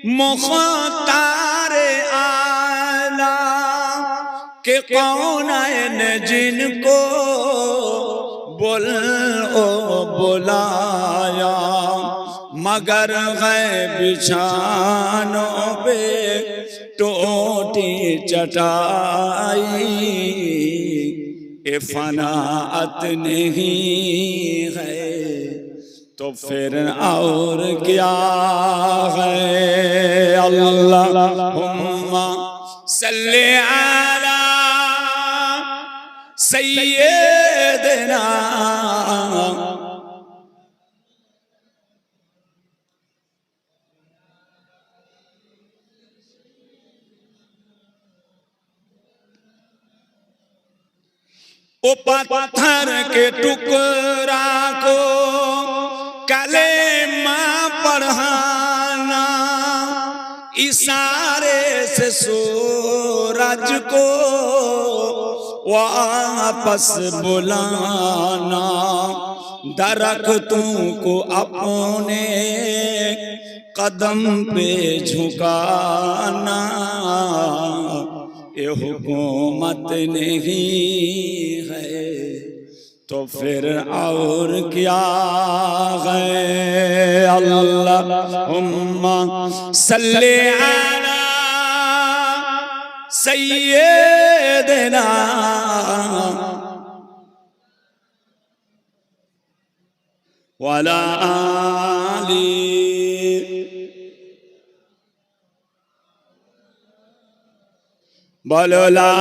मुख्तार आला के कौनैन जिनको बुलाया मगर गैब बिछानों पे टोटी चटाई ए फनाअत नहीं है तो फिर और क्या है। अल्लाहुम्मा सल्ली अला सय्यिदना ओ पत्थर के टुकड़ा को कलेमा पढ़ाना, इशारे से सूरज को वापस बुलाना, दरख्तों को अपने कदम पे झुकाना, ये हुकूमत नहीं है तो फिर और क्या है। अल्लाहुम्मा सल्ली अला सय्यिदना वला आली बोलो ला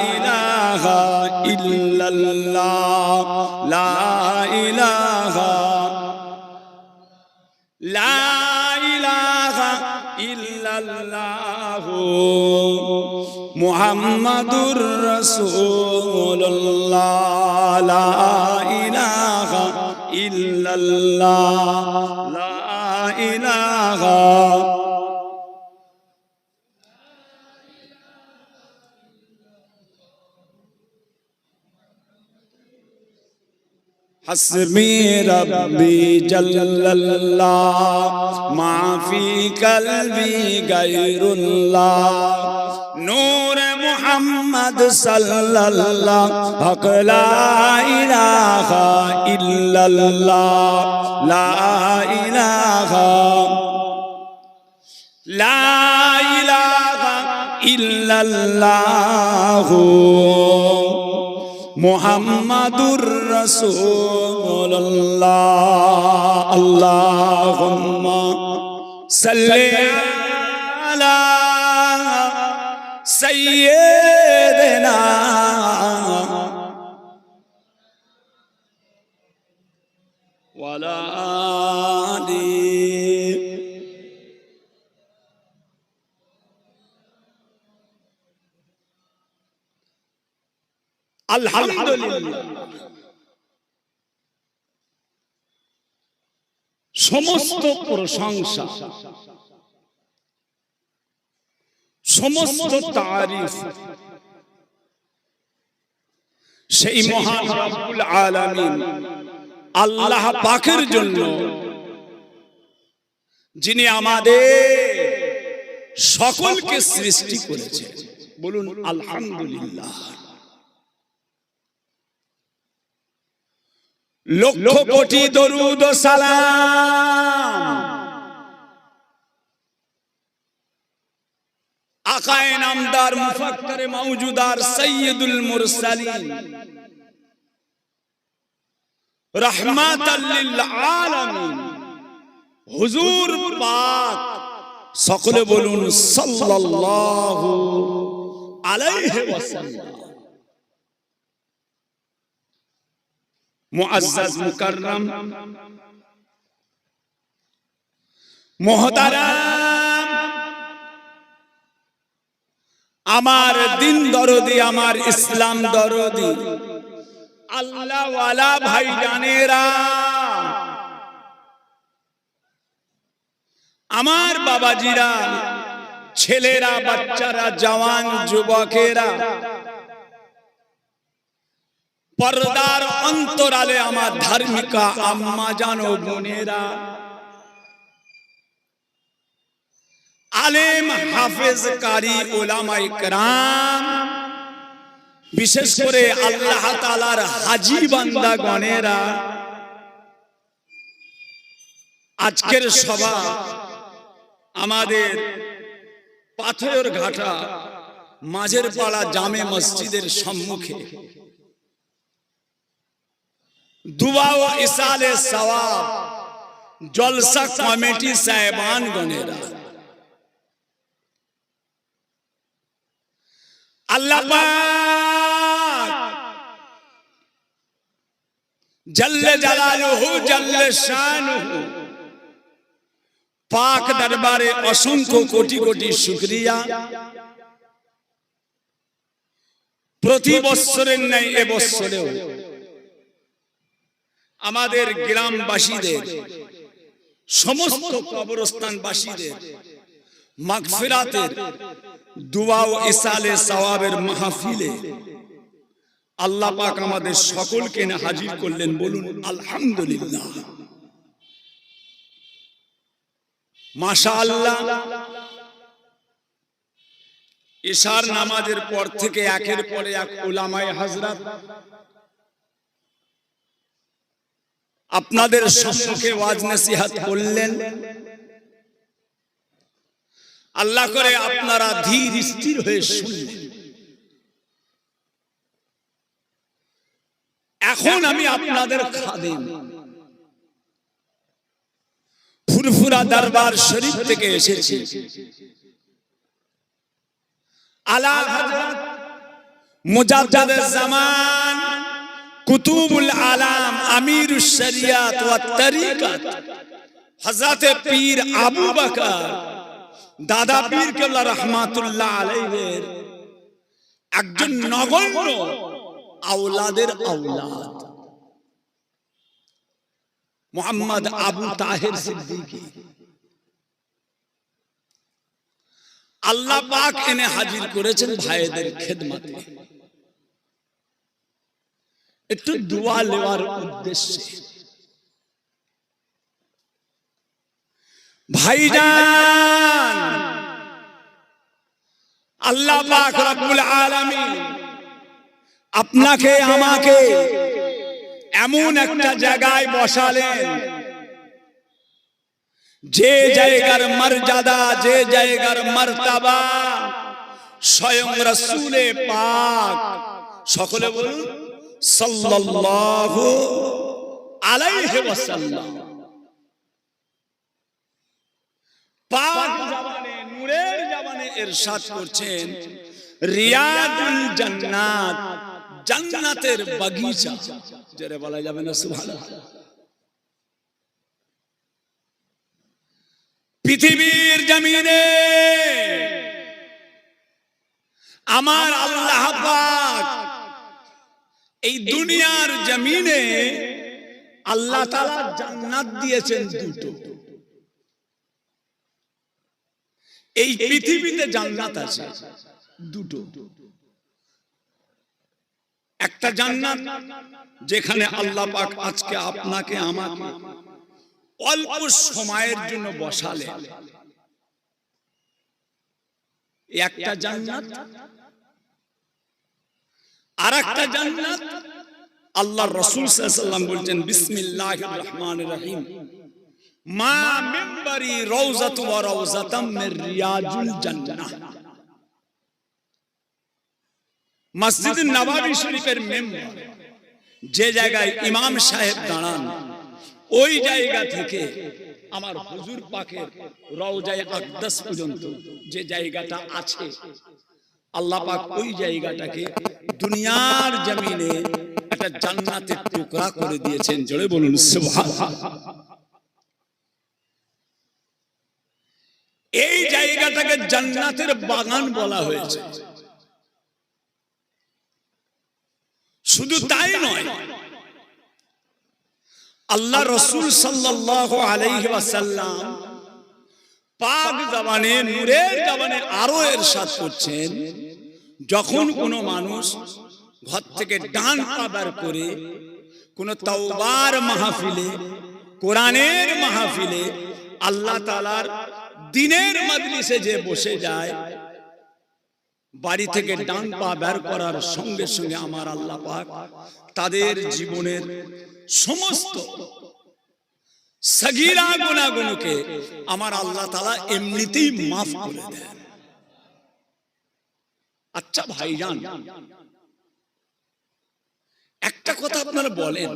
इलाहा इल्लल्लाह, ला इलाहा इल्लल्लाह मुहम्मदुर रसूलुल्लाह, ला इलाहा इल्लल्लाह, ला इलाहा हस्बी रब्बी जल्लल्लाह माफी कल्बी गैरुल्लाह, नूर मुहम्मद सल्लल्लाह हक ला इलाहा इल्लल्लाह, ला इलाहा इल्लल्लाह मुहम्मदुर रसूलुल्लाह। अल्लाहुम्मा सल्ली अला सय्यिदना वला आली আলহামদুলিল্লাহ। সমস্ত প্রশংসা, সমস্ত তারিফ সেই মহান রব্বুল আলামিন আল্লাহ পাকের জন্য, যিনি আমাদের সকলকে সৃষ্টি করেছেন। বলুন আলহামদুলিল্লাহ। লক্ষ কোটি দরুদ ও সালাম আকায়ে নামদার মুফাক্কিরে মাওজুদার সাইয়্যিদুল মুরসালিন রাহমাতাল লিল আলামিন হুজুর পাক, সকলে বলুন সাল্লাল্লাহু আলাইহি ওয়াসাল্লাম। মুআজ্জাজ মুকাররম মুহতারাম, আমার দিন দরদি, আমার ইসলাম দরদি আল্লাহ ওয়ালা ভাইজানেরা, আমার বাবাজিরা, ছেলেরা, বাচ্চারা, জওয়ান যুবকেরা, पर्दार अंतराले आमार धार्मिका आम्मा जानो बोनेरा, আলেম হাফেজ কারি উলামায়ে কেরাম, বিশেষ করে আল্লাহ তাআলার হাজী বান্দাগণেরা আজকের সভা আমাদের পাথর ঘাটা মাঝের পাড়া জামে মসজিদের সম্মুখে দুয়া ও ইসালে সওয়াব জলসা কমিটি সাহেবান গণেরা আল্লাহ পাক জল্লে জালালুহু জল্লে শানুহু পাক দরবারে অসংখ্য কোটি কোটি শুকরিয়া। প্রতি বৎসরের ন্যায় এবৎসরেও আমাদের গ্রামবাসীদের, সমস্ত কবরস্থানবাসীদের মাগফিরাতের দুয়া ও ইসালে সওয়াবের মাহফিলে আল্লাহ পাক আমাদের সকলকে এনে হাজির করলেন। বলুন আলহামদুলিল্লাহ, মাশাআল্লাহ। ইশার নামাজের পর থেকে একের পর এক উলামায়ে হযরত আপনাদের সম্মুখে ওয়াজ নসিহত করলেন। আল্লাহ করে আপনারা ধীর স্থির হয়ে শুনলেন। এখন আমি আপনাদের খাদেম ফুরফুরা দরবার শরীফ থেকে এসেছি। আলা হযরত মুজাদ্দিদুজ জামান কুতুবুল আলাম আমিরুশ শরিয়াত ওয়াত তরিকাত হযরত পীর আবু বকর দাদা পীর কেবলা রহমাতুল্লাহ আলাইহির একজন নগণ্য আওলাদের আওলাদ মুহাম্মদ আবু তাহের সিদ্দিকী আল্লাহ পাক এনে হাজির করেছেন ভাইদের খেদমতে, একটু দোয়া নেওয়ার উদ্দেশ্যে। ভাইজান, আল্লাহ পাক রব্বুল আলামিন আপনাকে আমাকে এমন একটা জায়গায় বসালেন, যে জায়গার মর্যাদা, যে জায়গার মারতাবা স্বয়ং রাসূলে পাক, সকলে বলুন সাল্লাল্লাহু আলাইহি ওয়াসাল্লাম, পাক জবানে নূরের জবানে ইরশাদ করছেন, রিয়াদুল জান্নাত, জান্নাতের বাগিচা। জোরে বলা যাবে না সুবহানাল্লাহ। পৃথিবীর জমিনে আমার আল্লাহ পাক এই দুনিয়ার জমিনে আল্লাহ তাআলা জান্নাত দিয়েছেন দুটো। এই পৃথিবীতে জান্নাত আছে দুটো। একটা জান্নাত যেখানে আল্লাহ পাক আজকে আপনাকে আমাকে অল্প সময়ের জন্য বসালেন, একটা জান্নাত। আর একটা জান্নাত আল্লাহর রাসূল সাল্লাল্লাহু আলাইহি ওয়াসাল্লাম বলছেন, বিসমিল্লাহির রহমানির রহিম, মা মিম্বারি রাউযাতু ওয়া রাউযাতাম মির রিয়াজুল জান্নাহ। মসজিদ নববী শরীফের মেম্বার, যে জায়গায় ইমাম সাহেব দাঁড়ান, ওই জায়গা থেকে আমার হুজুর পাকের রওজায়ে আকদাস পর্যন্ত যে জায়গাটা আছে, আল্লাহ পাক ওই জায়গাটাকে দুনিয়ার জমিনে একটা জান্নাতের টুকরা করে দিয়েছেন। জোরে বলুন সুবহানাল্লাহ। এই জায়গাটাকে জান্নাতের বাগান বলা হয়েছে। শুধু তাই নয়, আল্লাহ রাসূল সাল্লাল্লাহু আলাইহি ওয়াসাল্লাম পাক জবানে নূরের জবানে আরো ইরশাদ করছেন, যখন কোনো মানুষ ঘর থেকে ডান পা বের করে কোনো তাওবার মাহফিলে, কোরআনের মাহফিলে আল্লাহ তাআলার দিনের মজলিসে যে বসে যায়, বাড়ি থেকে ডান পা বের করার সঙ্গে সঙ্গে আমার আল্লাহ পাক তাদের জীবনের সমস্ত সগীরা গুনাহগুলোকে আমার আল্লাহ তাআলা এমনিতেই মাফ করে দেন। আচ্ছা ভাইজান, একটা কথা আপনারা বলেন,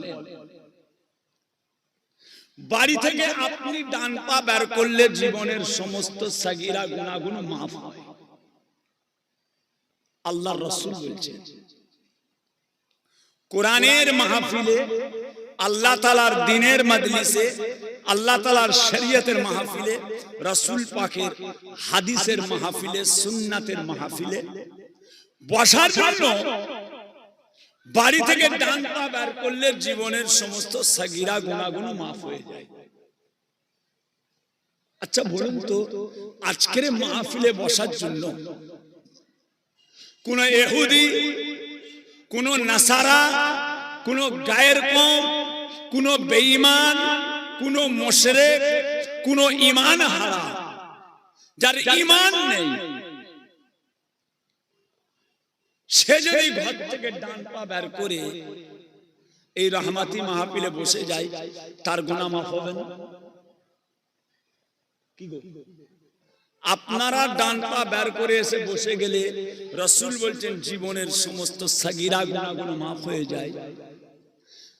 বাড়ি থেকে আপনি ডান পা বের করলে জীবনের সমস্ত সগীরা গুনাহগুলো মাফ হয়। আল্লাহর রাসূল বলেছেন, কোরআনের মাহফিলে, আল্লাহ তাআলার দ্বীনের মজলিসে, আল্লাহ তাআলার শরীয়তের মাহফিলে, রাসূল পাকের হাদিসের মাহফিলে, সুন্নাতের মাহফিলে বসার জন্য বাড়ি থেকে ডান পা বের করলে জীবনের সমস্ত সগীরা গুনাহগুলো মাফ হয়ে যায়। আচ্ছা বলুন তো, আজকের মাহফিলে বসার জন্য কোন ইহুদি, কোন নাসারা, কোন গায়ের কম, কোন বেঈমান, কোন মুশরিক, কোন ঈমান হারা, যার ঈমান নেই, সে যদি ঘর থেকে ডান পা বের করে এই রহমতি মাহফিলে বসে যায়, তার গুনাহ মাফ হবে না? কি গো, আপনারা ডান পা বের করে এসে বসে গেলে রাসূল বলছেন জীবনের সমস্ত সগীরা গুনাহগুলো মাফ হয়ে যায়।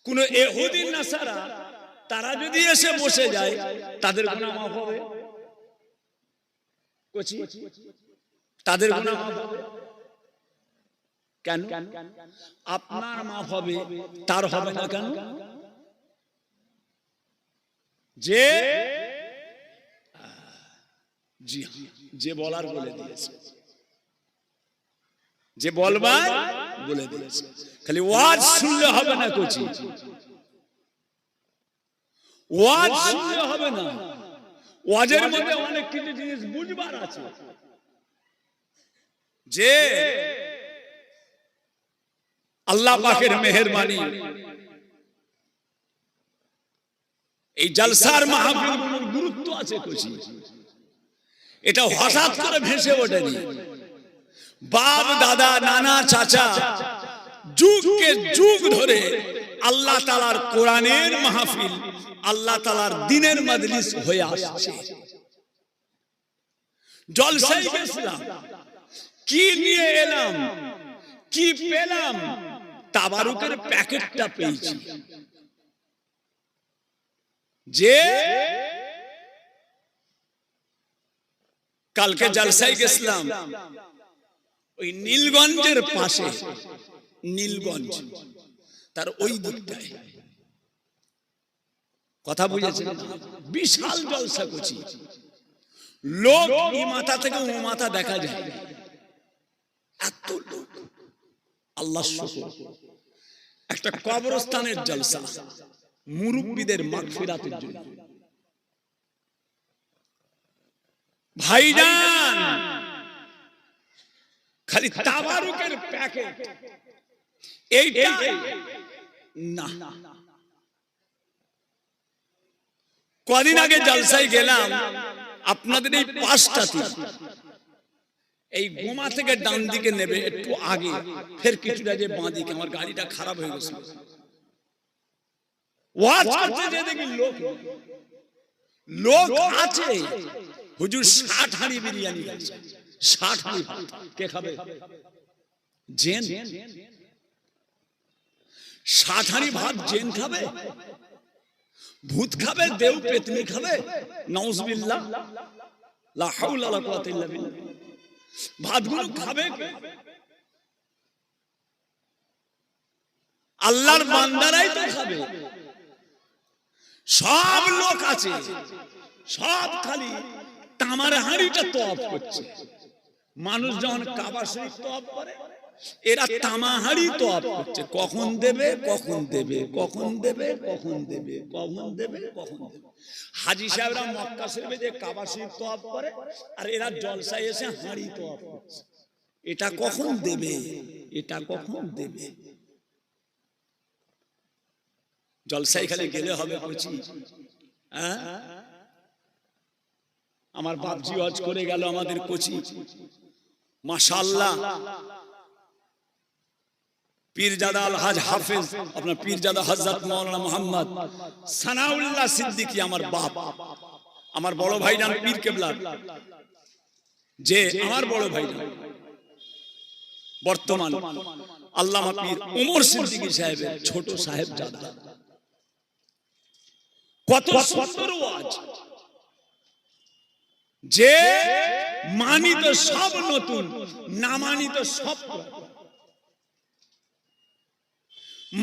কোন ইহুদি নাসারা তারা যদি এসে বসে যায়, তাদের গুনাহ মাফ হবে? কোচি তাদের গুনাহ মাফ হবে কেন? আপনার মাফ হবে, তার হবে না কেন? যে জি যে বলার বলে দিয়েছে, যে বলবার বলে দিয়েছে। খালি ওয়াজ শুনলে হবে না কোচি, ওয়াজ শুনলে হবে না, ওয়াজের মধ্যে অনেক কিছু জিনিস বুঝবার আছে। যে আল্লাহ পাকের মেহেরবানি, এই জলসার মাহফিলগুলোর গুরুত্ব আছে কোচি, এটা হঠাৎ করে ভেসে ওঠেনি। বাপ দাদা নানা চাচা যুগকে যুগ ধরে আল্লাহ তাআলার কোরআনের মাহফিল, আল্লাহ তাআলার দ্বীনের মজলিস হয়ে আসছে। জলসায় গেছিলাম, কি নিয়ে এলাম, কি পেলাম? তাবারুকের প্যাকেটটা পেয়েছি। যে কালকে জলসায় গেছিলাম, ওই নীলগঞ্জের পাশে, নীলগঞ্জ তার ওই দিকটায়, কথা বুঝেছেন? বিশাল জলসা করছি, লোক এই মাথা থেকে ও মাথা দেখা যায়, এত লোক। আল্লাহ শুকর, একটা কবরস্থানের জলসা, মুরব্বিদের মাগফিরাতের জন্য। ভাইজান, খালি তাবারুকের প্যাকেট এইটা না। কদিন আগে জলসায় গেলাম, আপনাদের এই পাঁচটাতে, এই গোমা থেকে ডান দিকে নেবে একটু আগে, ফের কিছুটা যে বাঁ দিকে, আমার গাড়িটা খারাপ হয়ে গেছিল। ওয়াজ করতে যে দেখি লোক আছে, হুজুর 60 হাঁড়ি বিরিয়ানি আছে, 60 হাঁড়ি ভাত। কে খাবে? জেন? 60 হাঁড়ি ভাত জেন খাবে? ভূত খাবে? দেউ পেতনি খাবে? নাউজুবিল্লাহ, লা হাওলা ওয়ালা কুওয়াতা ইল্লা বিল্লাহ। ভাতগুলো খাবে কে? আল্লাহর বান্দারাই তো খাবে। সব লোক আছে, সব খালি তামার হাঁড়িটা তওয়াব করছে। মানুষ যখন কাবা শরীফ তওয়াব করে, এরা তামা হাঁড়ি তওয়াব করছে। কখন দেবে, কখন দেবে, কখন দেবে, কখন দেবে, কখন দেবে, কখন দেবে। হাজী সাহেবরা মক্কা শরীফে যে কাবা শরীফ তওয়াব করে, আর এরা জলসায় এসে হাঁড়ি তওয়াব করছে। এটা কখন দেবে, এটা কখন দেবে। জলসায় খালি গেলে হবে বুঝি? আমার বাপজি হজ করে গেল, আমাদের কোচি মাশাআল্লাহ পীরজাদা আলহাজ হাফেজ, আপনার পীরজাদা হযরত মাওলানা মোহাম্মদ সানাউল্লাহ সিদ্দিকী আমার বাপ, আমার বড় ভাইজান পীর কেবলা, যে আমার বড় ভাইজান বর্তমান আল্লামা পীর ওমর সিদ্দিকী সাহেবের ছোট সাহেবজাদা। কত সুন্দর ওয়াজ, যে মানিত সব নতুন, না মানিত সব,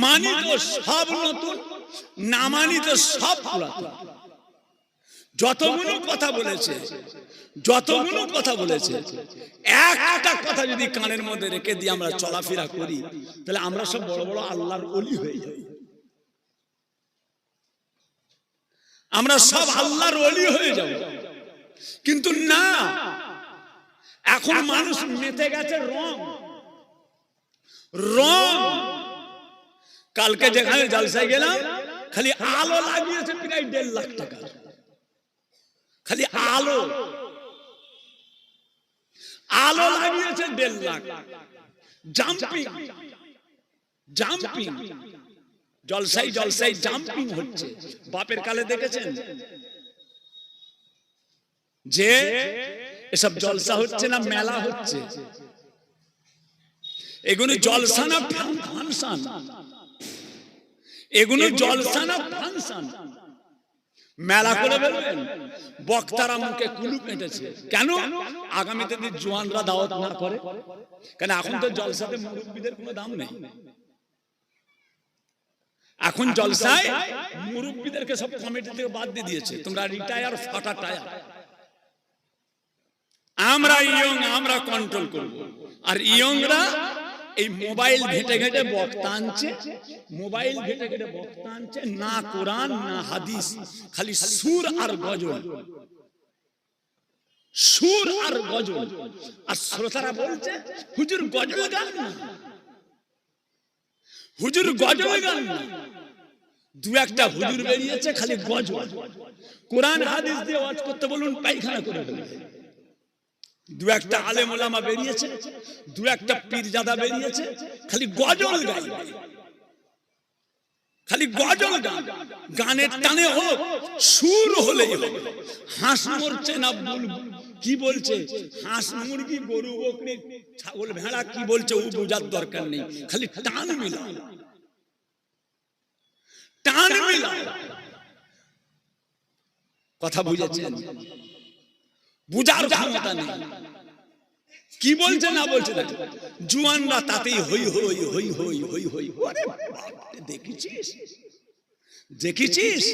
মানিত সব নতুন, না মানিত সব পুরাতন। যতগুলো কথা বলেছে, যতগুলো কথা বলেছে, একটা কথা যদি কানের মধ্যে রেখে দিয়ে আমরা চলাফেরা করি, তাহলে আমরা সব বড় বড় আল্লাহর ওলি হয়ে যাই। আমরা সব আল্লাহর ওলি হয়ে যাব, কিন্তু না, এখন মানুষ মেতে গেছে রং রং। কালকে যেখানে জলসায় গেলাম, খালি আলো লাগিয়েছে প্রায় 1.5 লাখ টাকা, খালি আলো আলো লাগিয়েছে 1.5 লাখ। জাম্পিং জাম্পিং জলসাই জলসাই জাম্পিং হচ্ছে। বাপের কালে দেখেছেন যে এসব জলসা হচ্ছে না মেলা হচ্ছে? এগুলো জলসা না ফাংশন, এগুলো জলসা না ফাংশন। মেলা করে বলবেন বক্তারা মুখে কুলু পেটেছে কেন? আগামীতে যদি জওয়ানরা দাওয়াত না করে, কেন এখন তো জলসাতে মুরব্বীদের কোনো দাম নেই। এখন জলসায় মুরব্বীদেরকে সব কমিটি থেকে বাদ দিয়ে দিয়েছে, তোমরা রিটায়ার ফাটা টায়ার। আমরা ইয়ং, আমরা কন্ট্রোল করব, আর ইয়ংরা এই মোবাইল ঘেটে ঘেটে বক্তা আনছে, মোবাইল ঘেটে ঘেটে বক্তা আনছে, না কোরআন না হাদিস, খালি সুর আর গজল, সুর আর গজল। আর শ্রোতারা বলছে হুজুর গজল গান না, হুজুর গজল গান না। দু একটা হুজুর বেরিয়েছে খালি গজল, কোরআন হাদিস দিয়ে ওয়াজ করতে বলুন পায়খানা করে ফেলবে। দু একটা আলেম ওলামা বেরিয়েছে, দু একটা পীরজাদা বেরিয়েছে, খালি গজল গায়, খালি গজল গান। গানের টানে হোক, সুর হলেই হবে। হাঁস মরছে না কি বলছে, হাঁস মুরগি গরু বকরি ছাগল ভেড়া কি বলছে ও বোঝার দরকার নেই, খালি টান মিলা, টান মিলা। কথা বুঝেছেন? বুঝার ক্ষমতা নেই, কি বলছে না বলছে। জুয়ানরা তাতেই হই হই হই হই হই হই। ওরে বাপ, দেখেছিস দেখেছিস?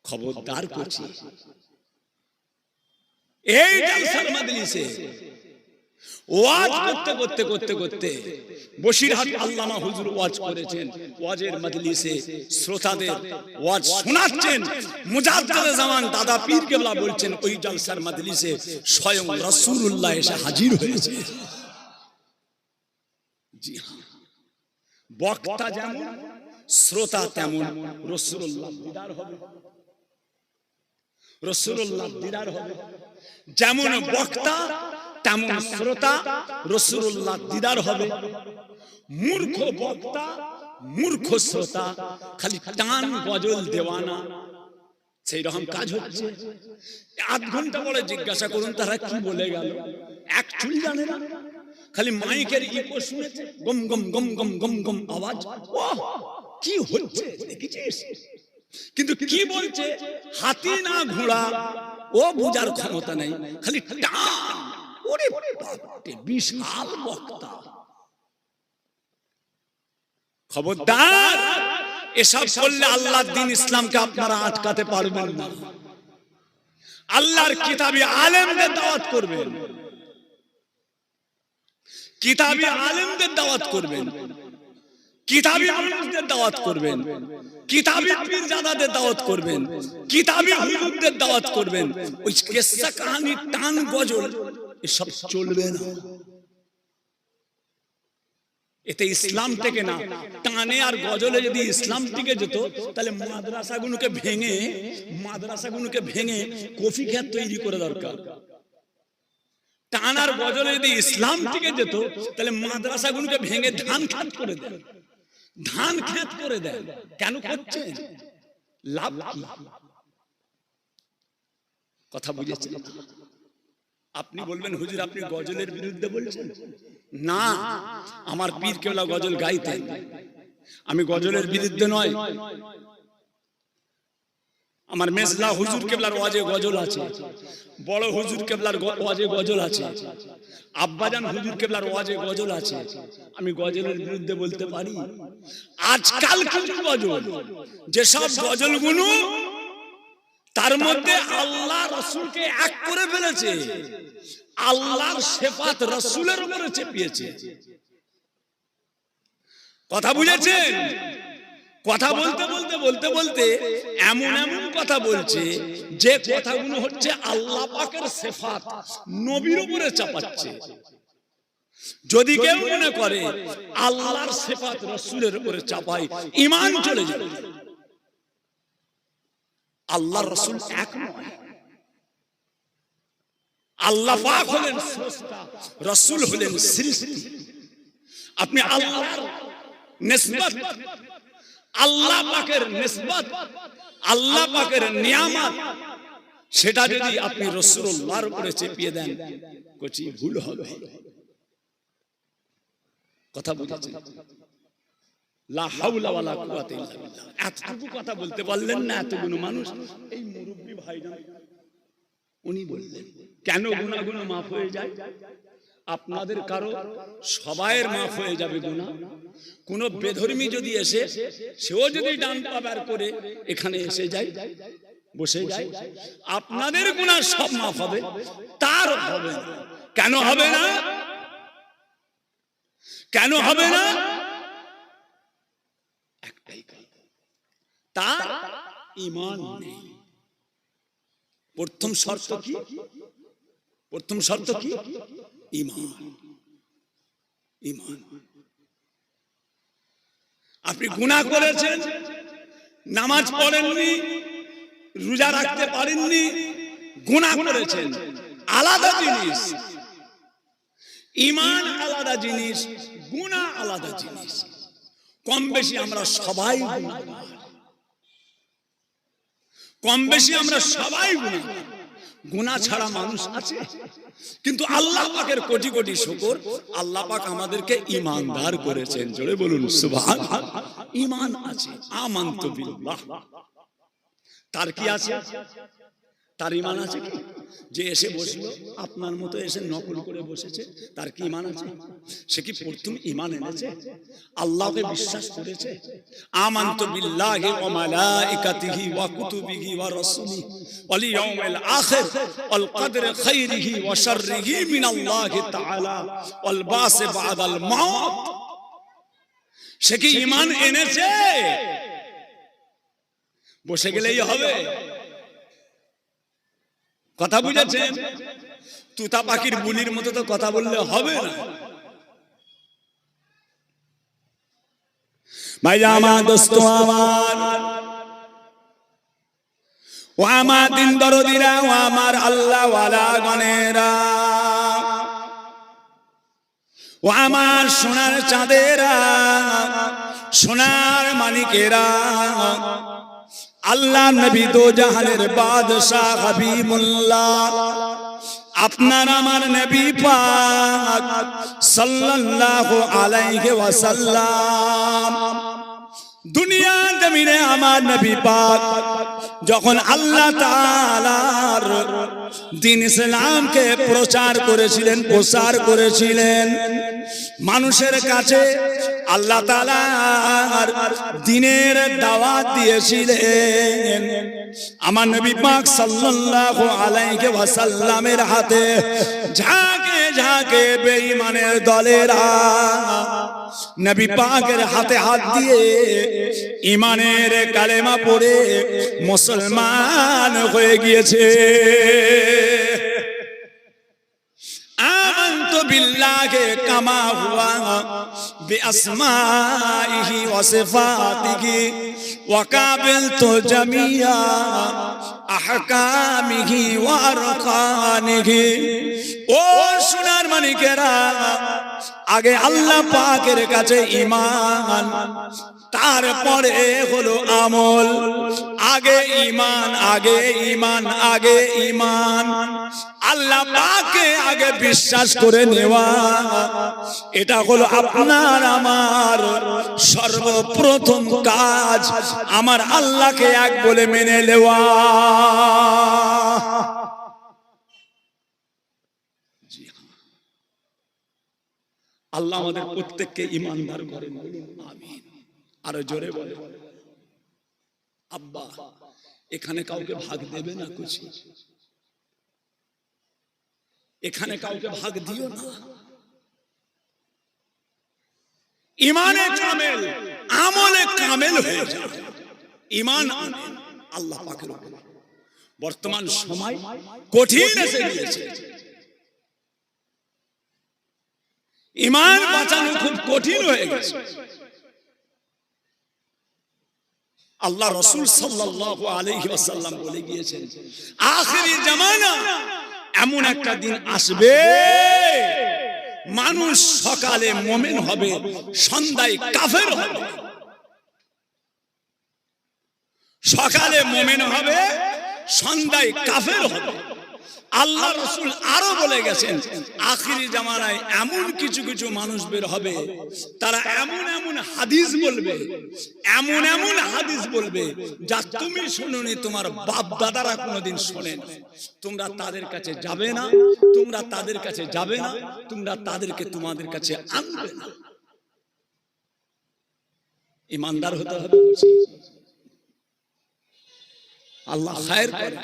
খবরদার করছি, এই জালসার মজলিসে ওয়াজ করতে করতে করতে করতে বসিরহাট আল্লামা হুজুর ওয়াজ করেছেন, ওয়াজের মজলিসে শ্রোতাদের ওয়াজ শোনাচ্ছেন। মুজাদ্দিদে জামান দাদা পীর কেবলা বলছেন ওই জালসার মজলিসে স্বয়ং রাসূলুল্লাহ এসে হাজির হয়েছে। জি হ্যাঁ, বক্তা যেমন শ্রোতা তেমন, রাসূলুল্লাহ দিদার হবে, রাসূলুল্লাহ দিদার হবে। যেমন বক্তা তেমন শ্রোতা, রাসূলুল্লাহ দিদার হবে। মূর্খ বক্তা মূর্খ শ্রোতা, খালি টান গজল দেওয়ানা, সেই রকম কাজ হচ্ছে। আধ ঘন্টা পরে জিজ্ঞাসা করুন তারা কি বলে গেল, এক চুল জানে না, খালি মাইকের ইকো শুনেছে, গম গম গম গম গম গম আওয়াজ। ও কি হচ্ছে দেখেছিস? কিন্তু কি বলছে হাতি না ঘোড়া ও বুঝার ক্ষমতা নেই, খালি টান। ওরে বাপরে, বিশাল বক্তা। খবরদার, এসব করলে আল্লাহর দ্বীন ইসলামকে আপনারা আটকাতে পারবেন না। আল্লাহর কিতাবী আলেমদের দাওয়াত করবেন, কিতাবী আলেমদের দাওয়াত করবেন, কিতাবী মানুষদের দাওয়াত করবেন, কিতাবী পীরজাদাদের দাওয়াত করবেন, কিতাবী হুজুরদের দাওয়াত করবেন। ওই কিসসা কাহিনী টান গজল এসব চলবে না, এতে ইসলাম টেকে না। টানে আর গজলে যদি ইসলাম টিকে যেত তাহলে মাদ্রাসাগুলোকে ভেঙে কফি খেত তৈরি করে দরকার। টান আর গজলে যদি ইসলাম টিকে যেত তাহলে মাদ্রাসাগুলোকে ভেঙে ধান খেত করে দেন। কেন করছেন? লাভ কি? কথা বুঝেছেন? আপনি বলবেন হুজুর আপনি গজলের বিরুদ্ধে বলছেন। না, আমার পীর কেবলা গজল গাইতেন, আমি গজলের বিরুদ্ধে নয়। আমার মেজলা হুজুর কেবলার ওয়াজে গজল আছে, বড় হুজুর কেবলার ওয়াজে গজল আছে, আব্বাজান হুজুর কেবলার ওয়াজে গজল আছে। আমি গজলের বিরুদ্ধে বলতে পারি? আজকাল কিছু গজল, যেসব গজলগুলো তার মধ্যে আল্লাহ রাসূলকে এক করে ফেলেছে, আল্লাহর সিফাত রাসূলের উপরে চেপিয়েছে। কথা বুঝেছেন? কথা বলতে এমন কথা বলছে যে কথাগুলো হচ্ছে আল্লাহ পাকের সিফাত নবীর উপরে চাপাচ্ছে। যদি কেউ মনে করে আল্লাহর সিফাত রাসূলের উপরে চাপায়, ঈমান চলে যাবে। আল্লাহর রাসূল এক নয়, আল্লাহ পাক হলেন স্রষ্টা, রাসূল হলেন সৃষ্টি। আপনি আল্লাহর নিসবত, আল্লাহ পাকের নিসবত, আল্লাহ পাকের নিয়ামত, সেটা যদি আপনি রাসূলুল্লাহর উপরে চেপিয়ে দেন, কোচি ভুল হবে। কথা বুঝেছেন? লা হাওলা ওয়ালা কুওয়াতা ইল্লা বিল্লাহ। এতটুকু কথা বলতে পারলেন না এতগুলো মানুষ? এই মুরব্বি ভাইজান উনি বললেন কেন গুনাহগুলো মাফ হয়ে যায়? আপনাদের কারো সবাইয়ের মাফ হয়ে যাবে গুনাহ। কোন বেধর্মী যদি এসে, সেও যদি ডান পা বের করে এখানে এসে যায়, বসে যায়, আপনাদের গুনাহ সব মাফ হবে, তার হবে না। কেন হবে না? কেন হবে না? একটাই কারণ, তার ঈমান নেই। প্রথম শর্ত কি? প্রথম শর্ত কি? ঈমান। ঈমান। আপনি গুনাহ করেছেন, নামাজ পড়েননি, রোজা রাখতে পারেননি, গুনাহ করেছেন, আলাদা জিনিস। ঈমান আলাদা জিনিস, গুনাহ আলাদা জিনিস। কম বেশি আমরা সবাই গুনাহগার, কম বেশি আমরা সবাই গুনাহগার। গুনাহ ছাড়া মানুষ আছে? কিন্তু আল্লাহ পাকের কোটি কোটি শুকর, আল্লাহ পাক আমাদেরকে ঈমানদার করেছেন। জোরে বলুন সুবহানাল্লাহ। ঈমান আছে, আমানতু বিল্লাহ। তার কি আছে? তার ঈমান আছে কি? যে এসে বসলো আপনার মতো এসে নকল করে বসেছে, তার কি ঈমান আছে? সে কি প্রথম ঈমান এনেছে? আল্লাহকে বিশ্বাস করেছে? আমানতু বিল্লাহি ওয়া মালাইকাতিহি ওয়া কুতুবিহি ওয়া রাসূলিহি ওয়াল ইয়াউমিল আখির ওয়াল কদরি খাইরিহি ওয়া শাররিহি মিনাল্লাহি তাআলা ওয়াল বাস বাদাল মাউত। সে কি ঈমান এনেছে? বসে গেলেই হবে? কথা বুঝেছেন? তুতা পাখির বুলির মতো তো কথা বললে হবে না। ভাইয়া আমার, দোস্ত আমার, ও আমার দিন দরদিরা, ও আমার আল্লাহ ওয়ালা গণেরা, ও আমার সোনার চাঁদেরা, সোনার মানিকেরা, আল্লাহ নবী দো জাহানের বাদশাহ হাবিবুল্লাহ, আপনার আমার নবী পাক সাল্লাল্লাহু আলাইহি ওয়াসাল্লাম, দুনিয়া জমিনে আমার নবী পাক যখন আল্লাহ তাআলার দ্বীন ইসলামকে প্রচার করেছিলেন, প্রসার করেছিলেন মানুষের কাছে, আল্লাহ তাআলার দ্বীনের দাওয়াত দিয়েছিলেন, আমার নবী পাক সাল্লাল্লাহু আলাইহি ওয়াসাল্লামের হাতে ঝাঁকে ঝাঁকে বেঈমানের দলেরা নবী পাকের হাতে হাত দিয়ে ঈমানের কালেমা পড়ে মুসলমান হয়ে গিয়েছে। আমানতু বিল্লাহি কামা হুয়া বিআসমাইহি ওয়া সিফাতিহি ওয়া কাবিলতু জামিয়া আহকামিহি ওয়া আরকানিহি। ও সোনার মানিকেরা, আগে আল্লাহ পাকের কাছে ঈমান, তারপরে হলো আমল। আগে ঈমান, আগে ঈমান, আগে ঈমান, আল্লাহ পাককে আগে বিশ্বাস করে নেওয়া, এটা হলো আপনার আমার সর্বপ্রথম কাজ। আমার আল্লাহকে এক বলে মেনে নেওয়া। আল্লাহ আমাদের প্রত্যেককে ঈমানদার করেন, আমিন। আরো জোরে বলে। আব্বা, এখানে কাউকে ভাগ দেবে না, কিছু এখানে কাউকে ভাগ দিও না। ঈমানে কামেল, আমলে কামেল হয়ে যাও। ঈমান আনেন আল্লাহ পাকের উপর। বর্তমান সময় কঠিন এসে গিয়েছে, ঈমান বাঁচানো খুব কঠিন হয়ে গেছে। আল্লাহ রাসূল সাল্লাল্লাহু আলাইহি ওয়াসাল্লাম বলে গিয়েছেন, আখিরি জামানা এমন একটা দিন আসবে, মানুষ সকালে মুমিন হবে, সন্ধ্যায় কাফের হবে। সকালে মুমিন হবে, সন্ধ্যায় কাফের হবে। আল্লাহ রাসূল আরো বলে গেছেন, আখিরি জামানায় এমন কিছু কিছু মানুষ বের হবে, তারা এমন এমন হাদিস বলবে, এমন এমন হাদিস বলবে যা তুমি শুনোনি, তোমার বাপ দাদারা কোনোদিন শোনেন। তোমরা তাদের কাছে যাবে না, তোমরা তাদের কাছে যাবে না, তোমরা তাদেরকে তোমাদের কাছে আনবে না। ঈমানদার হতে হবে। আল্লাহ খায়ের করেন,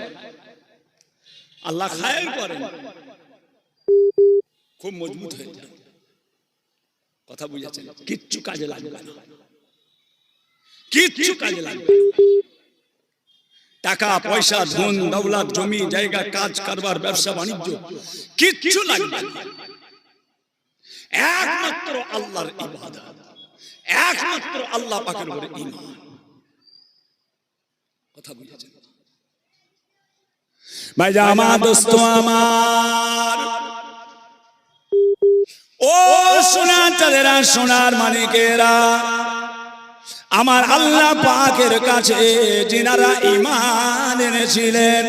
আল্লাহ খায়ের করেন, খুব মজবুত হয়ে যায়। কথা বুঝেছেন? কিচ্ছু কাজে লাগবে না, কিচ্ছু কাজে লাগবে না। টাকা পয়সা, ধন দৌলত, জমি জায়গা, কাজ কারবার, ব্যবসা বাণিজ্য কিচ্ছু লাগবে না। একমাত্র আল্লাহর ইবাদত, একমাত্র আল্লাহ পাকের উপরে ঈমান। কথা বুঝেছেন? ভাইজান আমার, দোস্ত আমার, ও সোনার চাঁদেরা, সোনার মানিকেরা, আমার আল্লাহ পাকের কাছে যিনারা ঈমান এনেছিলেন,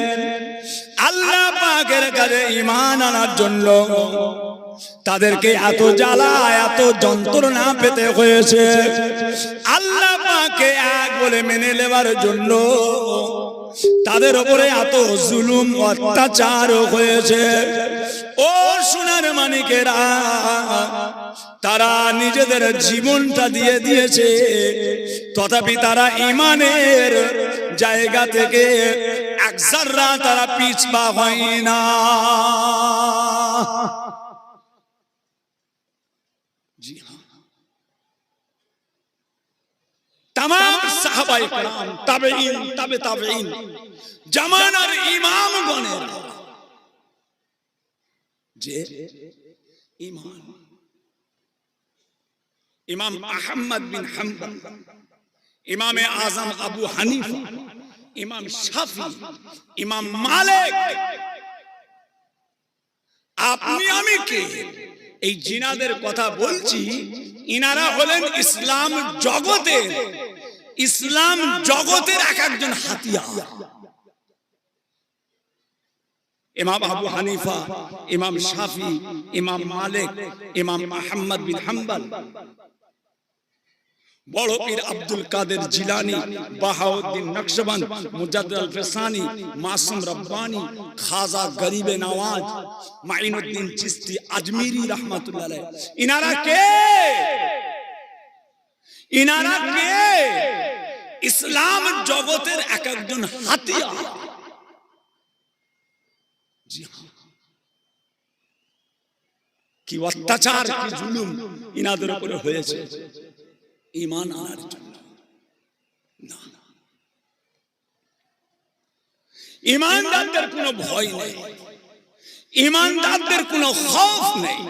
আল্লাহ পাকের কাছে ঈমান আনার জন্য তাদেরকে এত জ্বালা, এত যন্ত্রণা পেতে হয়েছে। আল্লাহ পাককে এক বলে মেনে নেওয়ার জন্য তাদের উপরে এত জুলুম অত্যাচার হয়েছে। ও সোনার মানিকেরা, তারা নিজেদের জীবনটা দিয়ে দিয়েছে, তথাপি তারা ঈমানের জায়গা থেকে এক যারা তারা পিছপা হয় না। জি হ্যাঁ, तमाम साहबाए कराम, ताबईन, ताबे ताबईन, जमानार इमामगणेरा जे ईमान, इमाम अहमद बिन हम्बल, इमाम आजम अबू हनीफा, इमाम शाफी, इमाम मालिक, আপনি আমি কে এই জিনাদের কথা বলছি? ইনারা হলেন ইসলাম জগতের এক একজন হাতিয়ার। ইমাম আবু হানিফা, ইমাম শাফি, ইমাম মালিক, ইমাম আহমদ বিন হাম্বল, বড় পীর আব্দুল কাদের জিলানী, বাহাউদ্দিন নকশবন্দ, মুজাদ্দিদ আল ফিসানি, মাসুম রব্বানি, খাজা গরিবে নওয়াজ, মাইনুদ্দিন চিশতি আজমিরি রহমাতুল্লাহ আলাইহি। ইনারা কে? ইনারা কে? ইসলাম জগতের এক একজন হাতিয়ার। জি হ্যাঁ, কি অত্যাচার, কি জুলুম ইনাদের উপরে হয়েছে ঈমান আনার জন্য। না, ঈমানদারদের কোনো ভয় নেই, ঈমানদারদের কোনো খৌফ নেই।